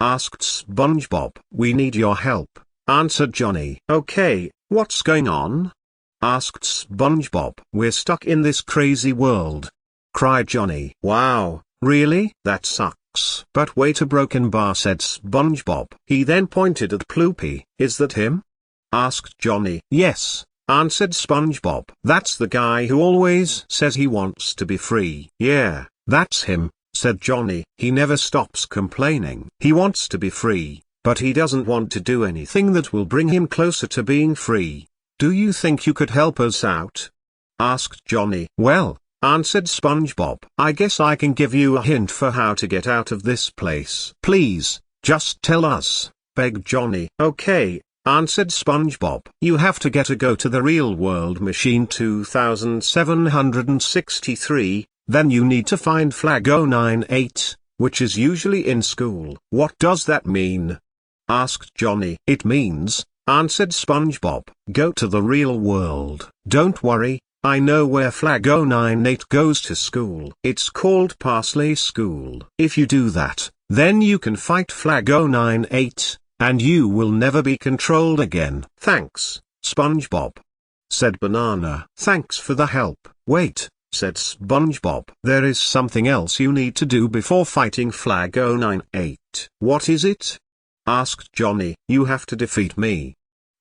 Asked SpongeBob. We need your help, answered Johnny. Okay, what's going on? Asked SpongeBob. We're stuck in this crazy world, cried Johnny. Wow, really? That sucks. But wait, a broken bar, said SpongeBob. He then pointed at Ploopy. Is that him? Asked Johnny. Yes, answered SpongeBob. That's the guy who always says he wants to be free. Yeah, that's him, said Johnny. He never stops complaining. He wants to be free, but he doesn't want to do anything that will bring him closer to being free. Do you think you could help us out? Asked Johnny. Well, answered SpongeBob, I guess I can give you a hint for how to get out of this place. Please, just tell us, begged Johnny. Okay, answered SpongeBob. You have to go to the real world machine 2763, then you need to find Flag098, which is usually in school. What does that mean? Asked Johnny. It means, answered SpongeBob, go to the real world. Don't worry, I know where Flag098 goes to school. It's called Parsley School. If you do that, then you can fight Flag098, and you will never be controlled again. Thanks, SpongeBob, said Banana. Thanks for the help. Wait, said SpongeBob. There is something else you need to do before fighting Flag098. What is it? Asked Johnny. You have to defeat me,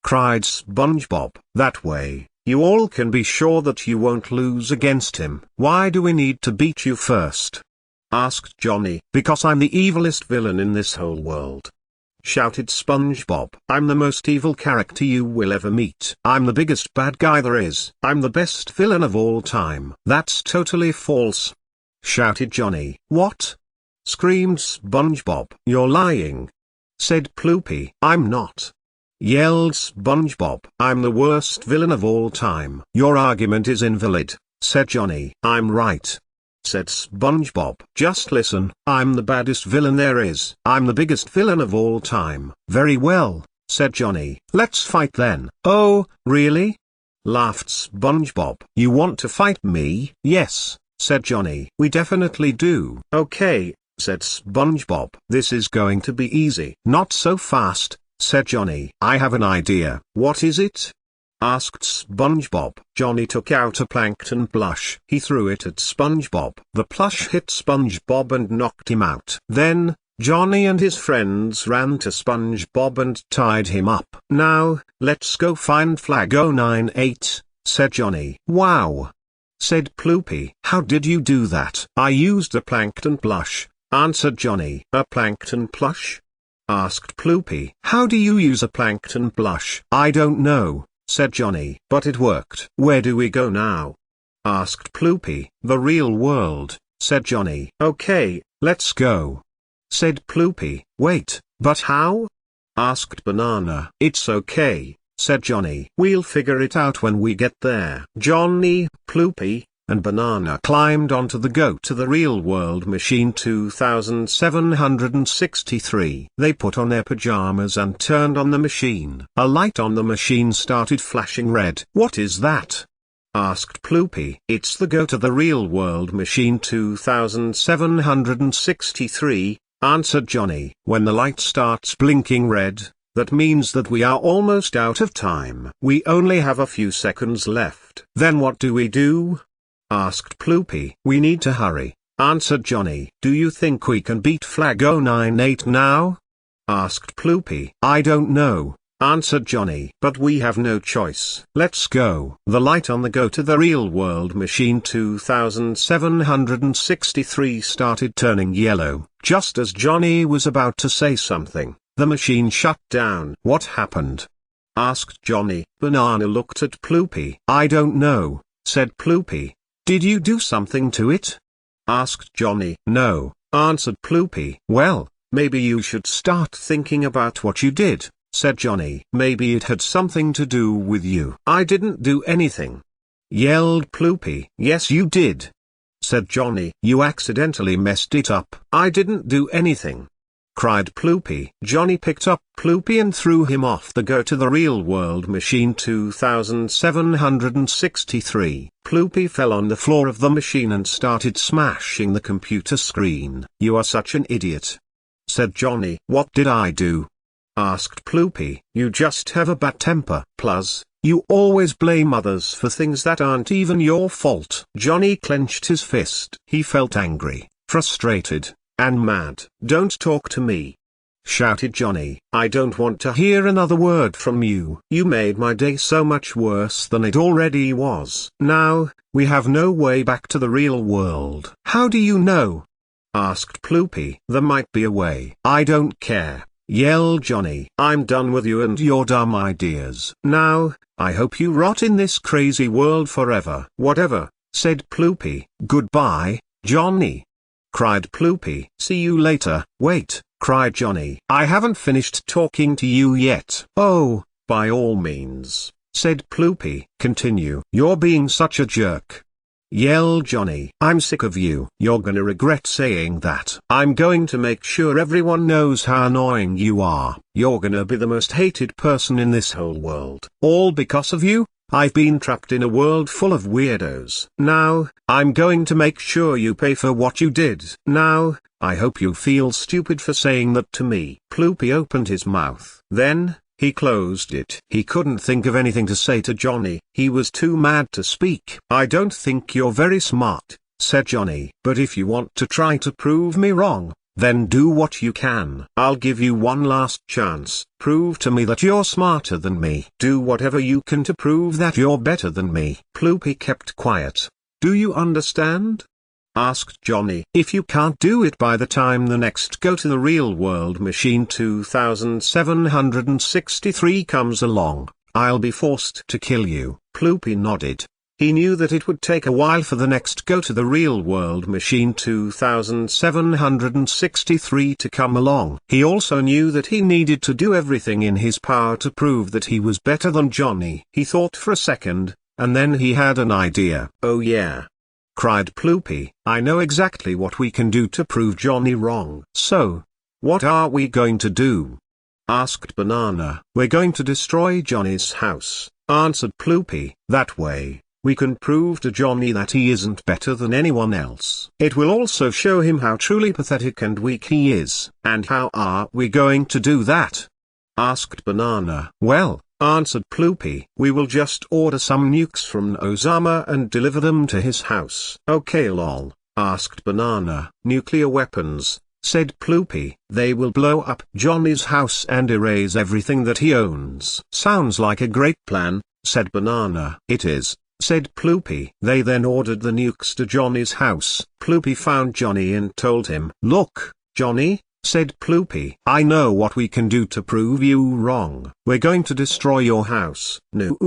cried SpongeBob. That way, You all can be sure that you won't lose against him. Why do we need to beat you first?" asked Johnny. "Because I'm the evilest villain in this whole world," shouted SpongeBob. "I'm the most evil character you will ever meet. I'm the biggest bad guy there is. I'm the best villain of all time." "That's totally false," shouted Johnny. "What?" screamed SpongeBob. "You're lying," said Ploopy. "I'm not," yelled SpongeBob. "I'm the worst villain of all time." "Your argument is invalid," said Johnny. "I'm right," said SpongeBob. "Just listen. I'm the baddest villain there is. I'm the biggest villain of all time." "Very well," said Johnny. "Let's fight then." "Oh, really?" laughed SpongeBob. "You want to fight me?" "Yes," said Johnny. "We definitely do." "Okay," said SpongeBob. "This is going to be easy." "Not so fast," said Johnny. "I have an idea." "What is it?" asked SpongeBob. Johnny took out a plankton plush. He threw it at SpongeBob. The plush hit SpongeBob and knocked him out. Then, Johnny and his friends ran to SpongeBob and tied him up. "Now, let's go find Flag 098, said Johnny. "Wow!" said Ploopy. "How did you do that?" "I used a plankton plush," answered Johnny. "A plankton plush?" asked Ploopy. "How do you use a plankton plush?" "I don't know," said Johnny. "But it worked." "Where do we go now?" asked Ploopy. "The real world," said Johnny. "Okay, let's go," said Ploopy. "Wait, but how?" asked Banana. "It's okay," said Johnny. "We'll figure it out when we get there." Johnny, Ploopy, and Banana climbed onto the Go to the Real World machine 2763. They put on their pajamas and turned on the machine. A light on the machine started flashing red. "What is that?" asked Ploopy. "It's the Go to the Real World machine 2763, answered Johnny. "When the light starts blinking red, that means that we are almost out of time. We only have a few seconds left." "Then what do we do?" asked Ploopy. "We need to hurry," answered Johnny. "Do you think we can beat Flag 098 now?" asked Ploopy. "I don't know," answered Johnny. "But we have no choice. Let's go." The light on the Go to the Real World machine 2763 started turning yellow. Just as Johnny was about to say something, the machine shut down. "What happened?" asked Johnny. Banana looked at Ploopy. "I don't know," said Ploopy. "Did you do something to it?" asked Johnny. "No," answered Ploopy. "Well, maybe you should start thinking about what you did," said Johnny. "Maybe it had something to do with you." "I didn't do anything," yelled Ploopy. "Yes you did," said Johnny. "You accidentally messed it up." "I didn't do anything," cried Ploopy. Johnny picked up Ploopy and threw him off the Go to the Real World machine 2763. Ploopy fell on the floor of the machine and started smashing the computer screen. "You are such an idiot," said Johnny. "What did I do?" asked Ploopy. "You just have a bad temper. Plus, you always blame others for things that aren't even your fault." Johnny clenched his fist. He felt angry, frustrated, and mad. "Don't talk to me," shouted Johnny. "I don't want to hear another word from you. You made my day so much worse than it already was. Now, we have no way back to the real world." "How do you know?" asked Ploopy. "There might be a way." "I don't care," yelled Johnny. "I'm done with you and your dumb ideas. Now, I hope you rot in this crazy world forever." "Whatever," said Ploopy. "Goodbye, Johnny," cried Ploopy. "See you later." "Wait," cried Johnny. "I haven't finished talking to you yet." "Oh, by all means," said Ploopy. "Continue." "You're being such a jerk," yelled Johnny. "I'm sick of you." "You're gonna regret saying that." "I'm going to make sure everyone knows how annoying you are." "You're gonna be the most hated person in this whole world." "All because of you? I've been trapped in a world full of weirdos. Now, I'm going to make sure you pay for what you did." "Now, I hope you feel stupid for saying that to me." Ploopy opened his mouth. Then, he closed it. He couldn't think of anything to say to Johnny. He was too mad to speak. "I don't think you're very smart," said Johnny. "But if you want to try to prove me wrong, Then do what you can. I'll give you one last chance. Prove to me that you're smarter than me. Do whatever you can to prove that you're better than me. Ploopy kept quiet. Do you understand? Asked Johnny. If you can't do it by the time the next Go to the Real World Machine 2763 comes along, I'll be forced to kill you. Ploopy nodded. He knew that it would take a while for the next Go to the Real World Machine 2763 to come along. He also knew that he needed to do everything in his power to prove that he was better than Johnny. He thought for a second, and then he had an idea. Oh yeah! Cried Ploopy, I know exactly what we can do to prove Johnny wrong. So, what are we going to do? Asked Banana. We're going to destroy Johnny's house, answered Ploopy. That way, we can prove to Johnny that he isn't better than anyone else. It will also show him how truly pathetic and weak he is. And how are we going to do that? Asked Banana. Well, answered Ploopy, we will just order some nukes from Osama and deliver them to his house. Okay lol, asked Banana. Nuclear weapons, said Ploopy. They will blow up Johnny's house and erase everything that he owns. Sounds like a great plan, said Banana. It is, said Ploopy. They then ordered the nukes to Johnny's house. Ploopy found Johnny and told him. Look, Johnny, said Ploopy. I know what we can do to prove you wrong. We're going to destroy your house. No,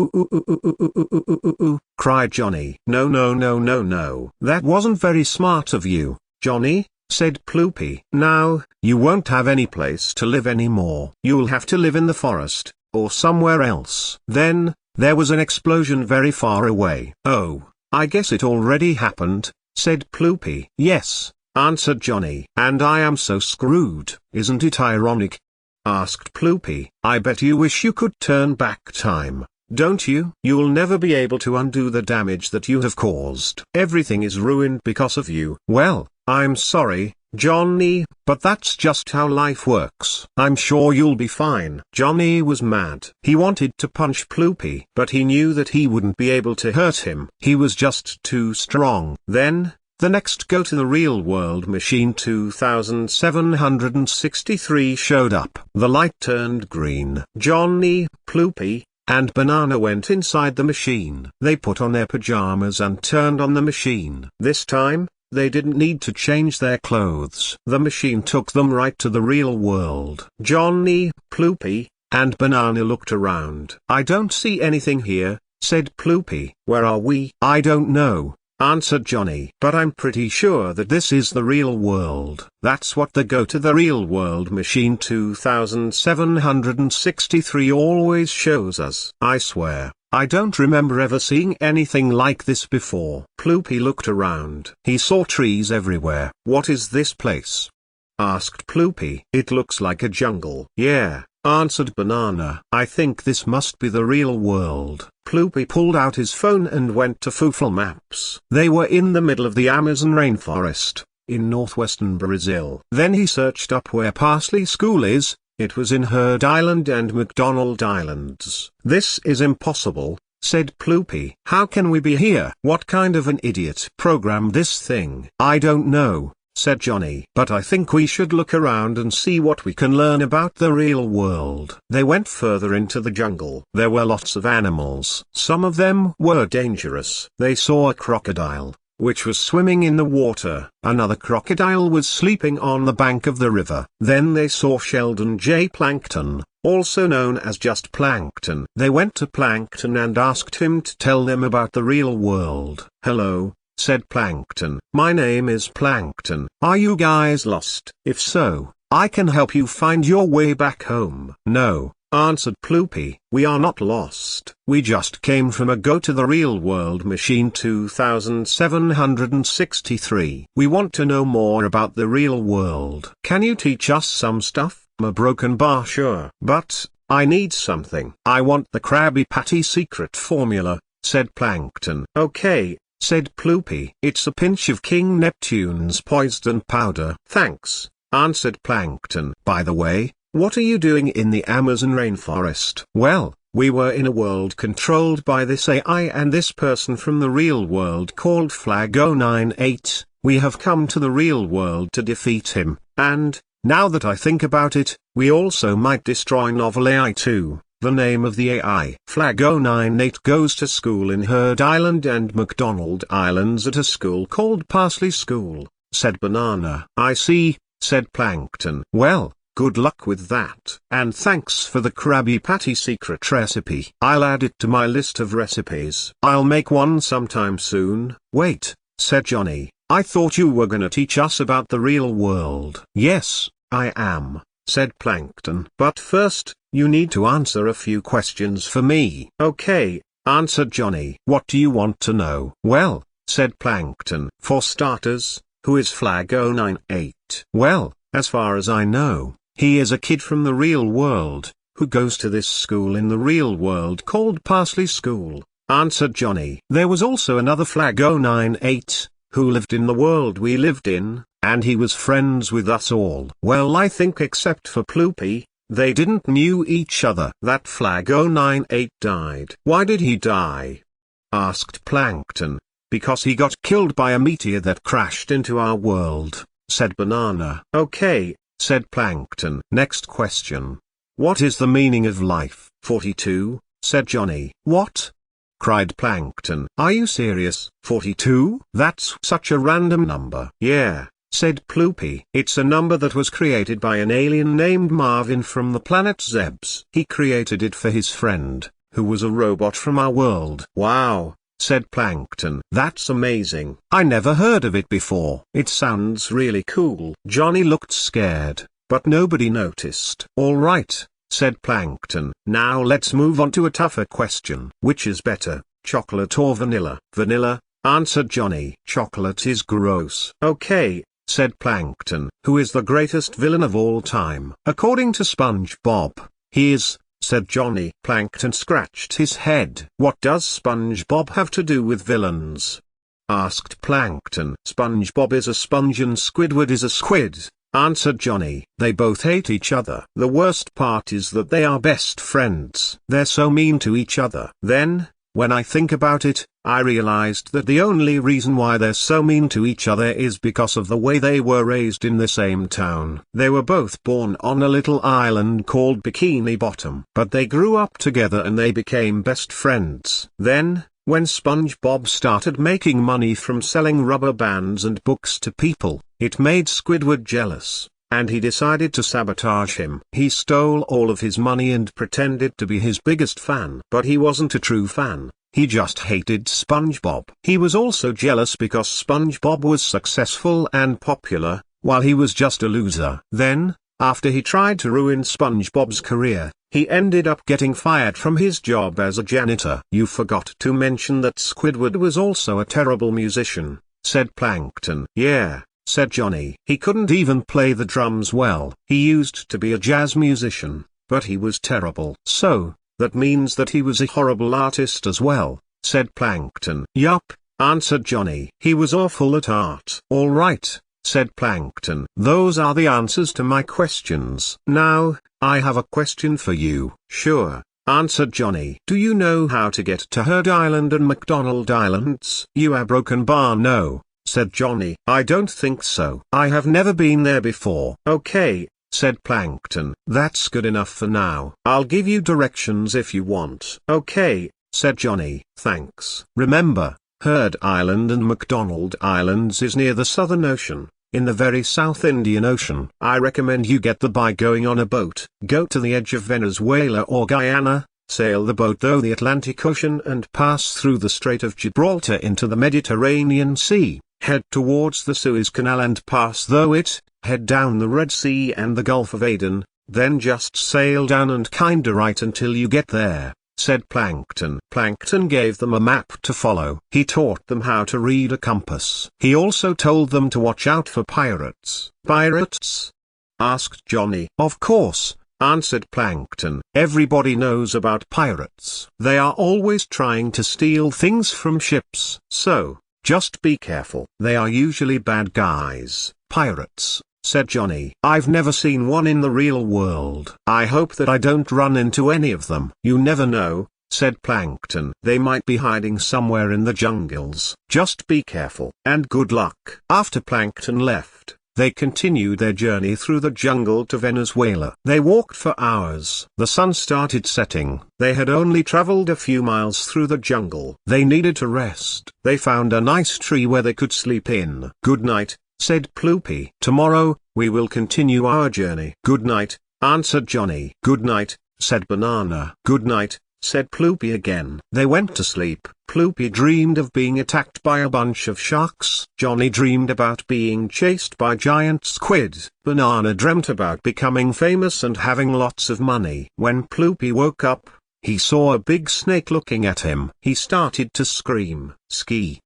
cried Johnny. No, no, no, no, no. That wasn't very smart of you, Johnny, said Ploopy. Now, you won't have any place to live anymore. You'll have to live in the forest, or somewhere else. Then, there was an explosion very far away. Oh, I guess it already happened, said Ploopy. Yes, answered Johnny. And I am so screwed. Isn't it ironic? Asked Ploopy. I bet you wish you could turn back time, don't you? You'll never be able to undo the damage that you have caused. Everything is ruined because of you. Well, I'm sorry, Johnny, but that's just how life works. I'm sure you'll be fine. Johnny was mad. He wanted to punch Ploopy, but he knew that he wouldn't be able to hurt him. He was just too strong. Then, the next Go to the Real World Machine 2763 showed up. The light turned green. Johnny, Ploopy, and Banana went inside the machine. They put on their pajamas and turned on the machine. This time, they didn't need to change their clothes. The machine took them right to the real world. Johnny, Ploopy, and Banana looked around. I don't see anything here, said Ploopy. Where are we? I don't know, answered Johnny. But I'm pretty sure that this is the real world. That's what the Go to the Real World Machine 2763 always shows us. I swear, I don't remember ever seeing anything like this before. Ploopy looked around. He saw trees everywhere. What is this place? Asked Ploopy. It looks like a jungle. Yeah, answered Banana. I think this must be the real world. Ploopy pulled out his phone and went to Google Maps. They were in the middle of the Amazon rainforest, in northwestern Brazil. Then he searched up where Parsley School is. It was in Herd Island and McDonald Islands. This is impossible, said Ploopy. How can we be here? What kind of an idiot programmed this thing? I don't know, said Johnny. But I think we should look around and see what we can learn about the real world. They went further into the jungle. There were lots of animals. Some of them were dangerous. They saw a crocodile, which was swimming in the water. Another crocodile was sleeping on the bank of the river. Then they saw Sheldon J. Plankton, also known as just Plankton. They went to Plankton and asked him to tell them about the real world. Hello, said Plankton. My name is Plankton. Are you guys lost? If so, I can help you find your way back home. No, answered Ploopy. We are not lost. We just came from a Go to the Real World Machine 2763. We want to know more about the real world. Can you teach us some stuff? A broken bar, sure. But, I need something. I want the Krabby Patty secret formula, said Plankton. Okay, said Ploopy. It's a pinch of King Neptune's poison powder. Thanks, answered Plankton. By the way, what are you doing in the Amazon rainforest? Well, we were in a world controlled by this AI and this person from the real world called Flag 098. We have come to the real world to defeat him, And, now that I think about it, we also might destroy NovelAI too. The name of the AI. Flag 098 goes to school in Herd Island and McDonald Islands at a school called Parsley School, said Banana. I see, said Plankton. Well, good luck with that. And thanks for the Krabby Patty secret recipe. I'll add it to my list of recipes. I'll make one sometime soon. Wait, said Johnny. I thought you were gonna teach us about the real world. Yes, I am, said Plankton. But first, you need to answer a few questions for me. Okay, answered Johnny. What do you want to know? Well, said Plankton. For starters, who is Flag 098? Well, as far as I know, he is a kid from the real world, who goes to this school in the real world called Parsley School, answered Johnny. There was also another Flag 098, who lived in the world we lived in, and he was friends with us all. Well, I think except for Ploopy, they didn't knew each other. That Flag 098 died. Why did he die? Asked Plankton. Because he got killed by a meteor that crashed into our world, said Banana. Okay, said Plankton. Next question. What is the meaning of life? 42, said Johnny. What? Cried Plankton. Are you serious? 42? That's such a random number. Yeah, said Ploopy. It's a number that was created by an alien named Marvin from the planet Zebs. He created it for his friend, who was a robot from our world. Wow, said Plankton. That's amazing. I never heard of it before. It sounds really cool. Johnny looked scared, but nobody noticed. All right, said Plankton. Now let's move on to a tougher question. Which is better, chocolate or vanilla? Vanilla, answered Johnny. Chocolate is gross. Okay, said Plankton. Who is the greatest villain of all time? According to SpongeBob, he is, said Johnny. Plankton scratched his head. What does SpongeBob have to do with villains? Asked Plankton. SpongeBob is a sponge and Squidward is a squid, answered Johnny. They both hate each other. The worst part is that they are best friends. They're so mean to each other. Then, when I think about it, I realized that the only reason why they're so mean to each other is because of the way they were raised in the same town. They were both born on a little island called Bikini Bottom. But they grew up together and they became best friends. Then, when SpongeBob started making money from selling rubber bands and books to people, it made Squidward jealous, and he decided to sabotage him. He stole all of his money and pretended to be his biggest fan. But he wasn't a true fan. He just hated SpongeBob. He was also jealous because SpongeBob was successful and popular, while he was just a loser. Then, after he tried to ruin SpongeBob's career, he ended up getting fired from his job as a janitor. You forgot to mention that Squidward was also a terrible musician, said Plankton. Yeah, said Johnny. He couldn't even play the drums well. He used to be a jazz musician, but he was terrible. So, that means that he was a horrible artist as well, said Plankton. Yup, answered Johnny. He was awful at art. All right, said Plankton. Those are the answers to my questions. Now, I have a question for you. Sure, answered Johnny. Do you know how to get to Herd Island and McDonald Islands? You are broken bar. No, said Johnny. I don't think so. I have never been there before. Okay, said Plankton. That's good enough for now. I'll give you directions if you want. Okay, said Johnny. Thanks. Remember, Herd Island and McDonald Islands is near the Southern Ocean, in the very South Indian Ocean. I recommend you get there by going on a boat. Go to the edge of Venezuela or Guyana, sail the boat through the Atlantic Ocean and pass through the Strait of Gibraltar into the Mediterranean Sea. Head towards the Suez Canal and pass through it, head down the Red Sea and the Gulf of Aden, then just sail down and kinda right until you get there, said Plankton. Plankton gave them a map to follow. He taught them how to read a compass. He also told them to watch out for pirates. Pirates? Asked Johnny. Of course, answered Plankton. Everybody knows about pirates. They are always trying to steal things from ships. So, just be careful. They are usually bad guys. Pirates, said Johnny. I've never seen one in the real world. I hope that I don't run into any of them. You never know, said Plankton. They might be hiding somewhere in the jungles. Just be careful. And good luck. After Plankton left, They continued their journey through the jungle to Venezuela. They walked for hours. The sun started setting. They had only traveled a few miles through the jungle. They needed to rest. They found a nice tree where they could sleep in. "Good night," said Ploopy. "Tomorrow, we will continue our journey." "Good night," answered Johnny. "Good night," said Banana. "Good night," said Ploopy again. They went to sleep. Ploopy dreamed of being attacked by a bunch of sharks. Johnny dreamed about being chased by giant squid. Banana dreamt about becoming famous and having lots of money. When Ploopy woke up, he saw a big snake looking at him. He started to scream. "Ski!"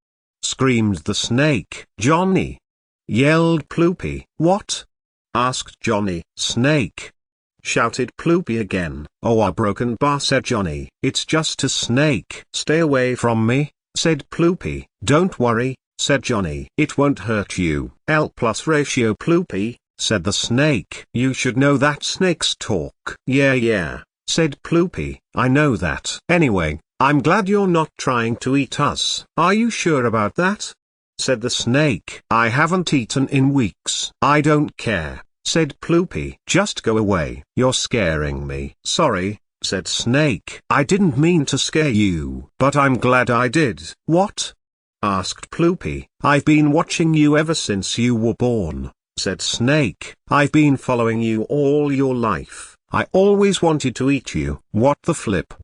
screamed the snake. "Johnny!" yelled Ploopy. "What?" asked Johnny. "Snake!" shouted Ploopy again. "Oh, a broken bar," said Johnny. "It's just a snake." "Stay away from me," said Ploopy. "Don't worry," said Johnny. "It won't hurt you." "L plus ratio Ploopy," said the snake. "You should know that snakes talk." Yeah, said Ploopy. "I know that. Anyway, I'm glad you're not trying to eat us." "Are you sure about that?" said the snake. "I haven't eaten in weeks." "I don't care," said Ploopy. "Just go away. You're scaring me." "Sorry," said Snake. "I didn't mean to scare you, but I'm glad I did." "What?" asked Ploopy. "I've been watching you ever since you were born," said Snake. "I've been following you all your life. I always wanted to eat you." "What the flip?"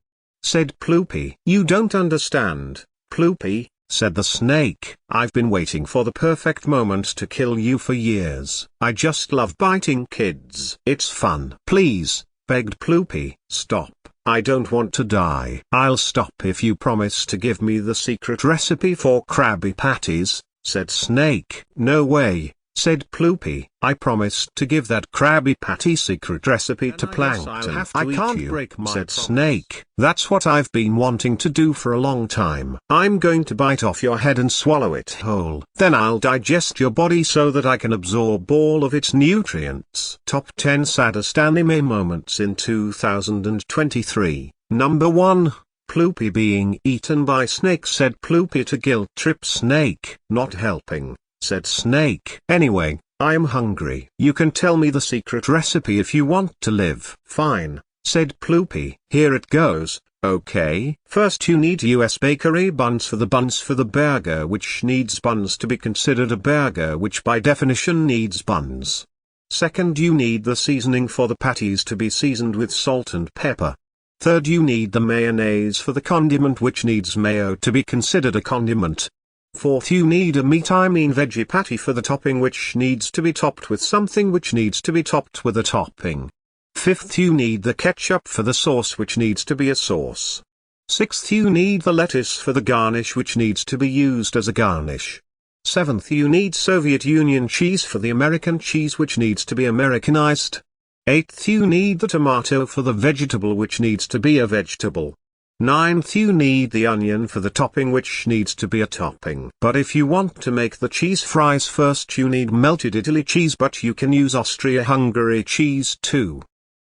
said Ploopy. "You don't understand, Ploopy," said the snake. "I've been waiting for the perfect moment to kill you for years. I just love biting kids. It's fun." "Please," begged Ploopy, "stop. I don't want to die." "I'll stop if you promise to give me the secret recipe for Krabby Patties," said Snake. "No way," said Ploopy. "I promised to give that Krabby Patty secret recipe to Plankton." "I can't break my said Snake. "That's what I've been wanting to do for a long time. I'm going to bite off your head and swallow it whole. Then I'll digest your body so that I can absorb all of its nutrients." Top 10 Saddest Anime Moments in 2023. Number 1. Ploopy being eaten by Snake. Said Ploopy to guilt trip Snake. "Not helping," said Snake. "Anyway, I'm hungry. You can tell me the secret recipe if you want to live." "Fine," said Ploopy. "Here it goes, okay? First you need US bakery buns for the burger, which needs buns to be considered a burger, which by definition needs buns. Second you need the seasoning for the patties to be seasoned with salt and pepper. Third you need the mayonnaise for the condiment, which needs mayo to be considered a condiment. Fourth you need a veggie patty for the topping, which needs to be topped with something, which needs to be topped with a topping. Fifth you need the ketchup for the sauce, which needs to be a sauce. Sixth you need the lettuce for the garnish, which needs to be used as a garnish. Seventh you need Soviet Union cheese for the American cheese, which needs to be Americanized. Eighth you need the tomato for the vegetable, which needs to be a vegetable. Ninth you need the onion for the topping, which needs to be a topping. But if you want to make the cheese fries first, you need melted Italy cheese, but you can use Austria-Hungary cheese too.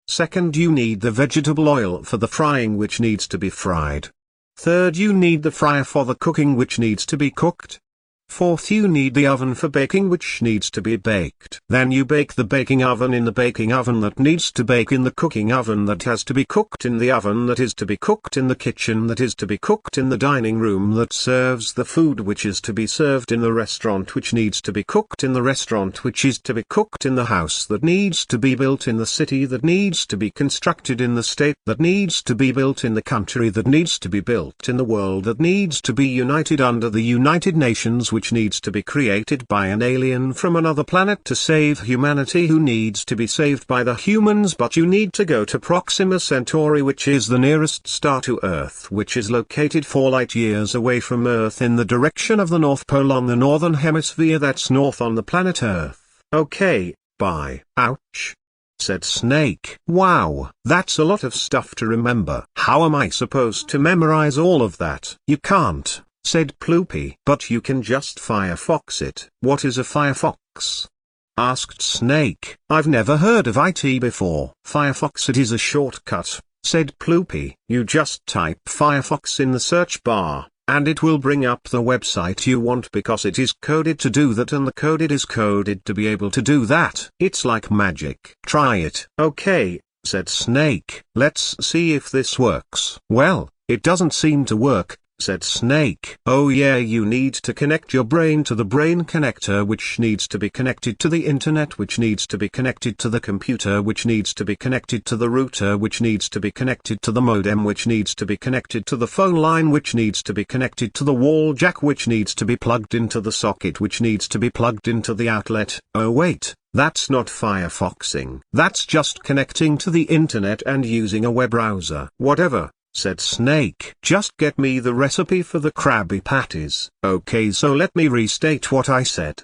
Second you need the vegetable oil for the frying, which needs to be fried. Third you need the fryer for the cooking, which needs to be cooked. Fourth you need the oven for baking, which needs to be baked. Then you bake the baking oven in the baking oven that needs to bake in the cooking oven that has to be cooked in the oven that is to be cooked in the kitchen that is to be cooked in the dining room that serves the food which is to be served in the restaurant which needs to be cooked in the restaurant which is to be cooked in the house that needs to be built in the city that needs to be constructed in the state that needs to be built in the country that needs to be built in the world that needs to be united under the United Nations, which needs to be created by an alien from another planet to save humanity, who needs to be saved by the humans. But you need to go to Proxima Centauri, which is the nearest star to Earth, which is located 4 light years away from Earth in the direction of the North Pole on the northern hemisphere. That's north on the planet Earth. Okay, bye. Ouch, said Snake. Wow, that's a lot of stuff to remember. How am I supposed to memorize all of that? You can't, said Ploopy. But you can just Firefox it. What is a Firefox? Asked Snake. I've never heard of IT before. Firefox, it is a shortcut, said Ploopy. You just type Firefox in the search bar, and it will bring up the website you want because it is coded to do that, and the coded is coded to be able to do that. It's like magic. Try it. Okay, said Snake. Let's see if this works. Well, it doesn't seem to work, said Snake. Oh yeah, you need to connect your brain to the brain connector, which needs to be connected to the internet, which needs to be connected to the computer, which needs to be connected to the router, which needs to be connected to the modem, which needs to be connected to the phone line, which needs to be connected to the wall jack, which needs to be plugged into the socket, which needs to be plugged into the outlet. Oh wait, that's not Firefoxing. That's just connecting to the internet and using a web browser. Whatever, said Snake. Just get me the recipe for the Krabby Patties. Okay, so let me restate what I said.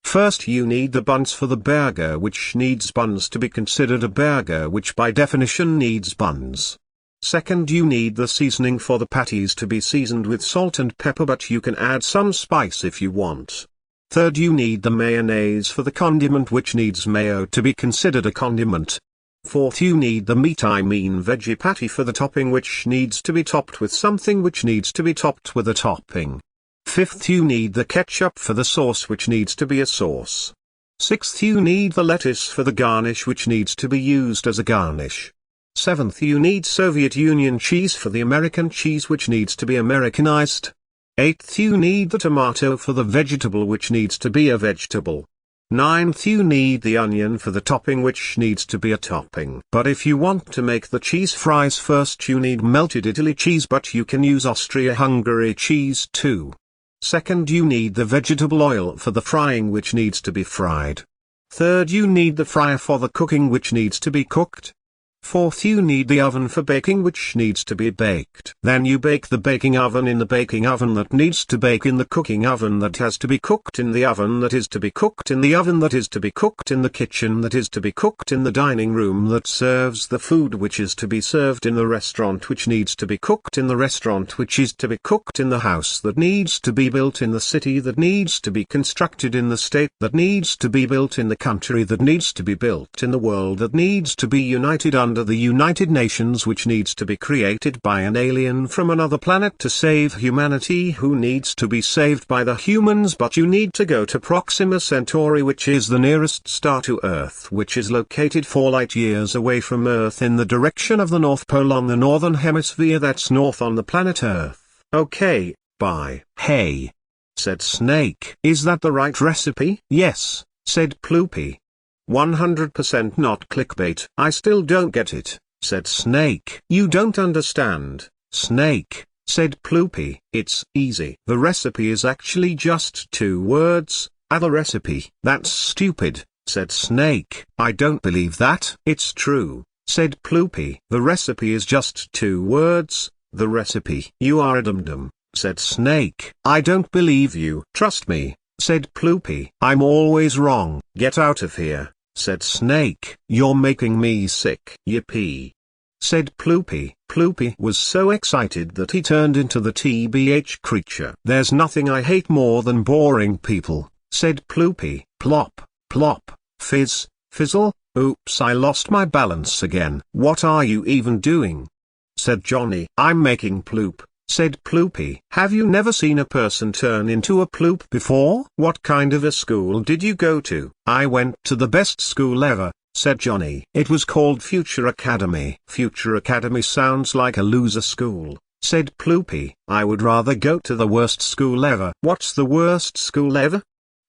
First, you need the buns for the burger, which needs buns to be considered a burger, which by definition needs buns. Second, you need the seasoning for the patties to be seasoned with salt and pepper, but you can add some spice if you want. Third, you need the mayonnaise for the condiment, which needs mayo to be considered a condiment. Fourth, you need the veggie patty for the topping, which needs to be topped with something, which needs to be topped with a topping. Fifth, you need the ketchup for the sauce, which needs to be a sauce. Sixth, you need the lettuce for the garnish, which needs to be used as a garnish. Seventh, you need Soviet Union cheese for the American cheese, which needs to be Americanized. Eighth, you need the tomato for the vegetable, which needs to be a vegetable. Ninth, you need the onion for the topping, which needs to be a topping. But if you want to make the cheese fries first, you need melted Italy cheese, but you can use Austria-Hungary cheese too. Second, you need the vegetable oil for the frying, which needs to be fried. Third, you need the fryer for the cooking, which needs to be cooked. Fourth, you need the oven for baking, which needs to be baked. Then you bake the baking oven in the baking oven that needs to bake in the cooking oven that has to be cooked in the oven that is to be cooked in the oven that is to be cooked in the kitchen that is to be cooked in the dining room that serves the food which is to be served in the restaurant which needs to be cooked in the restaurant which is to be cooked in the house that needs to be built in the city that needs to be constructed in the state that needs to be built in the country that needs to be built in the world that needs to be united under the United Nations, which needs to be created by an alien from another planet to save humanity, who needs to be saved by the humans, but you need to go to Proxima Centauri, which is the nearest star to Earth, which is located 4 light years away from Earth in the direction of the North Pole on the northern hemisphere, that's north on the planet Earth. Okay, bye. Hey, said Snake. Is that the right recipe? Yes, said Ploopy. 100% not clickbait. I still don't get it, said Snake. You don't understand, Snake, said Ploopy. It's easy. The recipe is actually just 2 words, the recipe. That's stupid, said Snake. I don't believe that. It's true, said Ploopy. The recipe is just 2 words, the recipe. You are a dum-dum, said Snake. I don't believe you. Trust me, said Ploopy. I'm always wrong. Get out of here, said Snake. You're making me sick. Yippee, said Ploopy. Ploopy was so excited that he turned into the TBH creature. There's nothing I hate more than boring people, said Ploopy. Plop, plop, fizz, fizzle. Oops, I lost my balance again. What are you even doing? Said Johnny. I'm making ploop, said Ploopy. Have you never seen a person turn into a ploop before? What kind of a school did you go to? I went to the best school ever, said Johnny. It was called Future Academy. Future Academy sounds like a loser school, said Ploopy. I would rather go to the worst school ever. What's the worst school ever?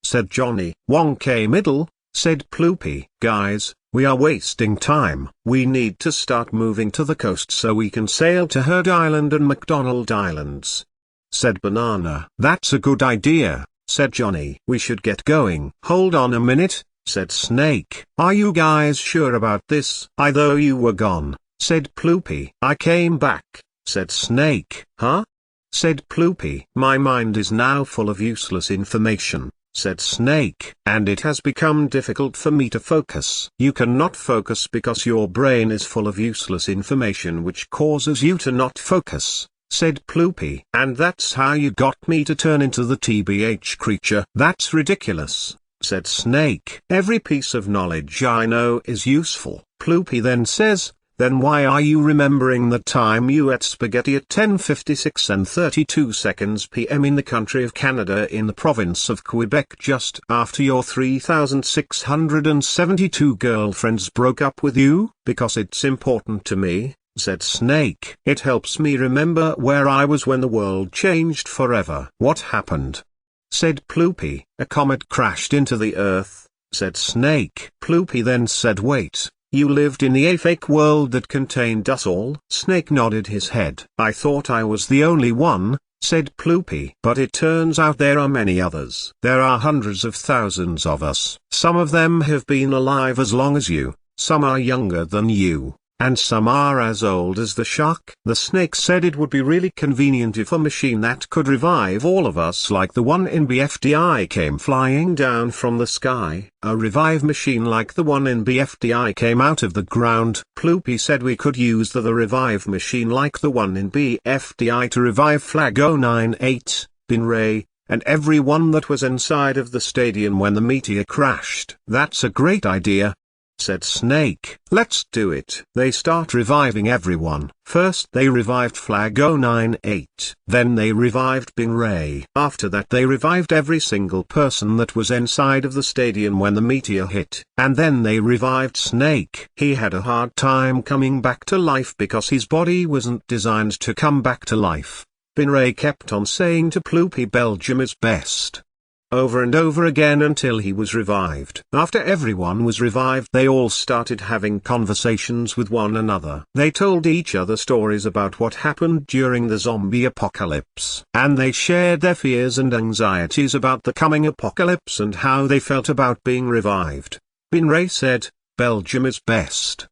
Said Johnny. Wonky Middle, said Ploopy. Guys, we are wasting time. We need to start moving to the coast so we can sail to Herd Island and McDonald Islands, said Banana. That's a good idea, said Johnny. We should get going. Hold on a minute, said Snake. Are you guys sure about this? I thought you were gone, said Ploopy. I came back, said Snake. Huh? Said Ploopy. My mind is now full of useless information, said Snake. And it has become difficult for me to focus. You cannot focus because your brain is full of useless information which causes you to not focus, said Ploopy. And that's how you got me to turn into the TBH creature. That's ridiculous, said Snake. Every piece of knowledge I know is useful. Ploopy then says, Then why are you remembering the time you ate spaghetti at 10:56 and 32 seconds p.m. in the country of Canada in the province of Quebec just after your 3,672 girlfriends broke up with you? Because it's important to me, said Snake. It helps me remember where I was when the world changed forever. What happened? Said Ploopy. A comet crashed into the earth, said Snake. Ploopy then said, wait. You lived in a fake world that contained us all? Snake nodded his head. I thought I was the only one, said Ploopy. But it turns out there are many others. There are hundreds of thousands of us. Some of them have been alive as long as you, some are younger than you, and some are as old as the shark. The snake said it would be really convenient if a machine that could revive all of us like the one in BFDI came flying down from the sky. A revive machine like the one in BFDI came out of the ground. Ploopy said we could use the revive machine like the one in BFDI to revive Flag 098, Bin Ray, and everyone that was inside of the stadium when the meteor crashed. That's a great idea, said Snake. Let's do it. They start reviving everyone. First they revived Flag 098. Then they revived Bin Ray. After that they revived every single person that was inside of the stadium when the meteor hit. And then they revived Snake. He had a hard time coming back to life because his body wasn't designed to come back to life. Bin Ray kept on saying to Ploopy Belgium is best, over and over again until he was revived. After everyone was revived they all started having conversations with one another. They told each other stories about what happened during the zombie apocalypse. And they shared their fears and anxieties about the coming apocalypse and how they felt about being revived. Bin Ray said, Belgium is best,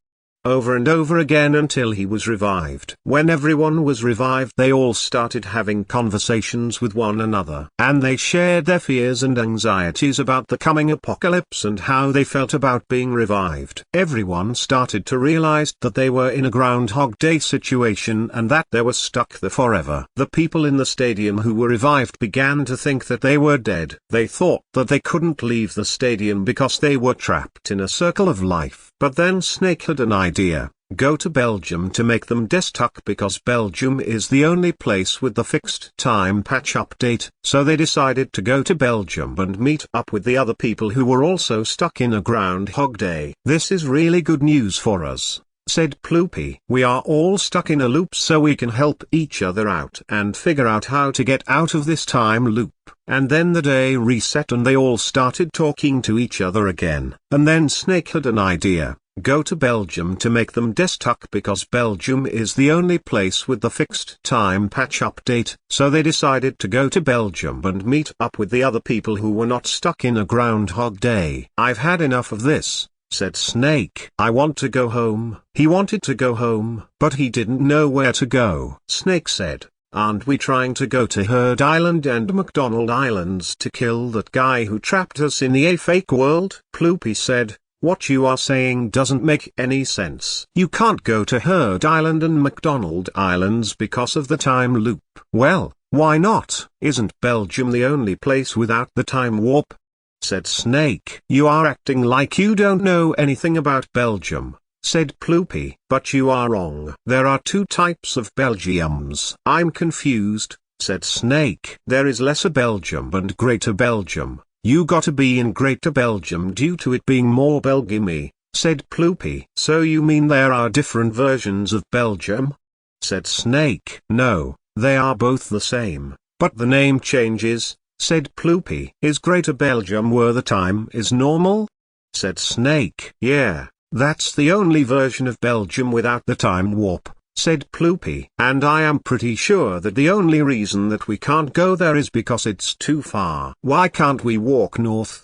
over and over again until he was revived. When everyone was revived they all started having conversations with one another. And they shared their fears and anxieties about the coming apocalypse and how they felt about being revived. Everyone started to realize that they were in a Groundhog Day situation and that they were stuck there forever. The people in the stadium who were revived began to think that they were dead. They thought that they couldn't leave the stadium because they were trapped in a circle of life. But then Snake had an idea. Go to Belgium to make them stuck because Belgium is the only place with the fixed time patch update. So they decided to go to Belgium and meet up with the other people who were also stuck in a Groundhog Day. This is really good news for us, said Ploopy. We are all stuck in a loop so we can help each other out and figure out how to get out of this time loop. And then the day reset and they all started talking to each other again. And then Snake had an idea. Go to Belgium to make them stuck because Belgium is the only place with the fixed time patch update. So they decided to go to Belgium and meet up with the other people who were not stuck in a Groundhog Day. I've had enough of this, said Snake. I want to go home. He wanted to go home, but he didn't know where to go. Snake said, aren't we trying to go to Herd Island and McDonald Islands to kill that guy who trapped us in the fake world? Ploopy said, what you are saying doesn't make any sense. You can't go to Herd Island and McDonald Islands because of the time loop. Well, why not? Isn't Belgium the only place without the time warp? Said Snake. You are acting like you don't know anything about Belgium, said Ploopy. But you are wrong. There are two types of Belgiums. I'm confused, said Snake. There is Lesser Belgium and Greater Belgium. You gotta be in Greater Belgium due to it being more Belgium-y, said Ploopy. So you mean there are different versions of Belgium? Said Snake. No, they are both the same, but the name changes, said Ploopy. Is Greater Belgium where the time is normal? Said Snake. Yeah, that's the only version of Belgium without the time warp, said Ploopy. And I am pretty sure that the only reason that we can't go there is because it's too far. Why can't we walk north?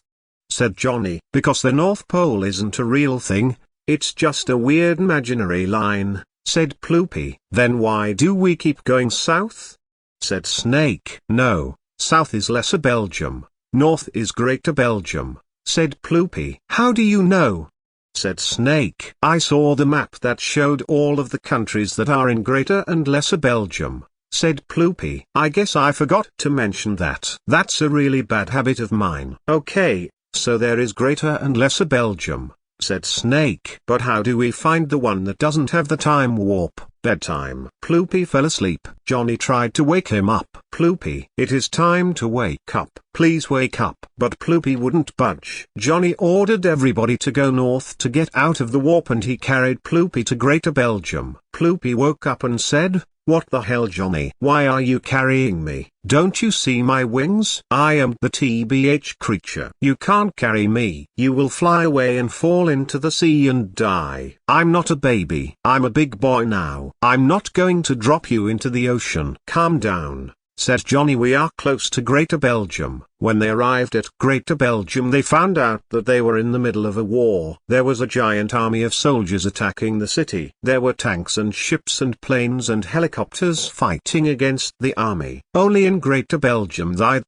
Said Johnny. Because the North Pole isn't a real thing, it's just a weird imaginary line, said Ploopy. Then why do we keep going south? Said Snake. No, south is Lesser Belgium, north is Greater Belgium, said Ploopy. How do you know? Said Snake. I saw the map that showed all of the countries that are in Greater and Lesser Belgium, said Ploopy. I guess I forgot to mention that. That's a really bad habit of mine. Okay, so there is Greater and Lesser Belgium, said Snake. But how do we find the one that doesn't have the time warp? Bedtime. Ploopy fell asleep. Johnny tried to wake him up. Ploopy, it is time to wake up. Please wake up. But Ploopy wouldn't budge. Johnny ordered everybody to go north to get out of the warp, and he carried Ploopy to Greater Belgium. Ploopy woke up and said, "What the hell, Johnny? Why are you carrying me? Don't you see my wings? I am the TBH creature. You can't carry me. You will fly away and fall into the sea and die. I'm not a baby. I'm a big boy now. I'm not going to drop you into the ocean." "Calm down," said Johnny. "We are close to Greater Belgium." When they arrived at Greater Belgium, they found out that they were in the middle of a war. There was a giant army of soldiers attacking the city. There were tanks and ships and planes and helicopters fighting against the army. "Only in Greater Belgium." I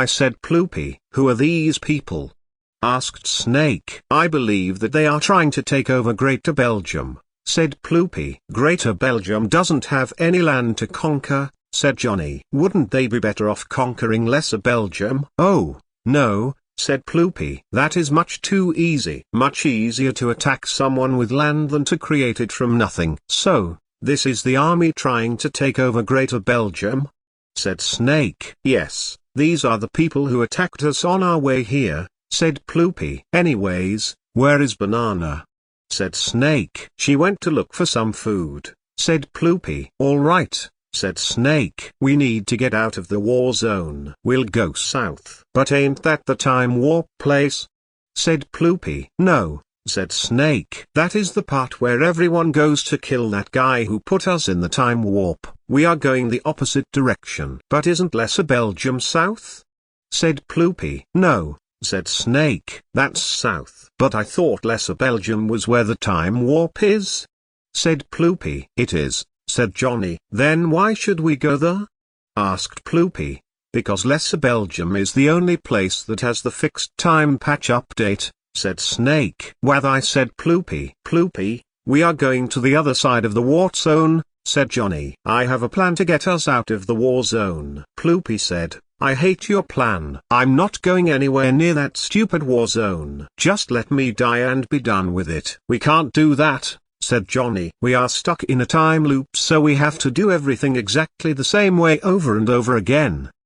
said Ploopy. "Who are these people?" asked Snake. "I believe that they are trying to take over Greater Belgium," said Ploopy. "Greater Belgium doesn't have any land to conquer," said Johnny. "Wouldn't they be better off conquering Lesser Belgium?" "Oh, no," said Ploopy. "That is much too easy. Much easier to attack someone with land than to create it from nothing." "So, this is the army trying to take over Greater Belgium?" said Snake. "Yes, these are the people who attacked us on our way here," said Ploopy. "Anyways, where is Banana?" said Snake. "She went to look for some food," said Ploopy. "All right," said Snake. "We need to get out of the war zone. We'll go south." "But ain't that the time warp place?" said Ploopy. "No," said Snake. "That is the part where everyone goes to kill that guy who put us in the time warp. We are going the opposite direction." "But isn't Lesser Belgium south?" said Ploopy. "No," said Snake. "That's south." "But I thought Lesser Belgium was where the time warp is," said Ploopy. "It is," said Johnny. "Then why should we go there?" asked Ploopy. "Because Lesser Belgium is the only place that has the fixed time patch update," said Snake. "Whether," said Ploopy. "Ploopy, we are going to the other side of the war zone," said Johnny. "I have a plan to get us out of the war zone." Ploopy said, "I hate your plan. I'm not going anywhere near that stupid war zone. Just let me die and be done with it." "We can't do that," said Johnny. "We are stuck in a time loop, so we have to do everything exactly the same way over and over again."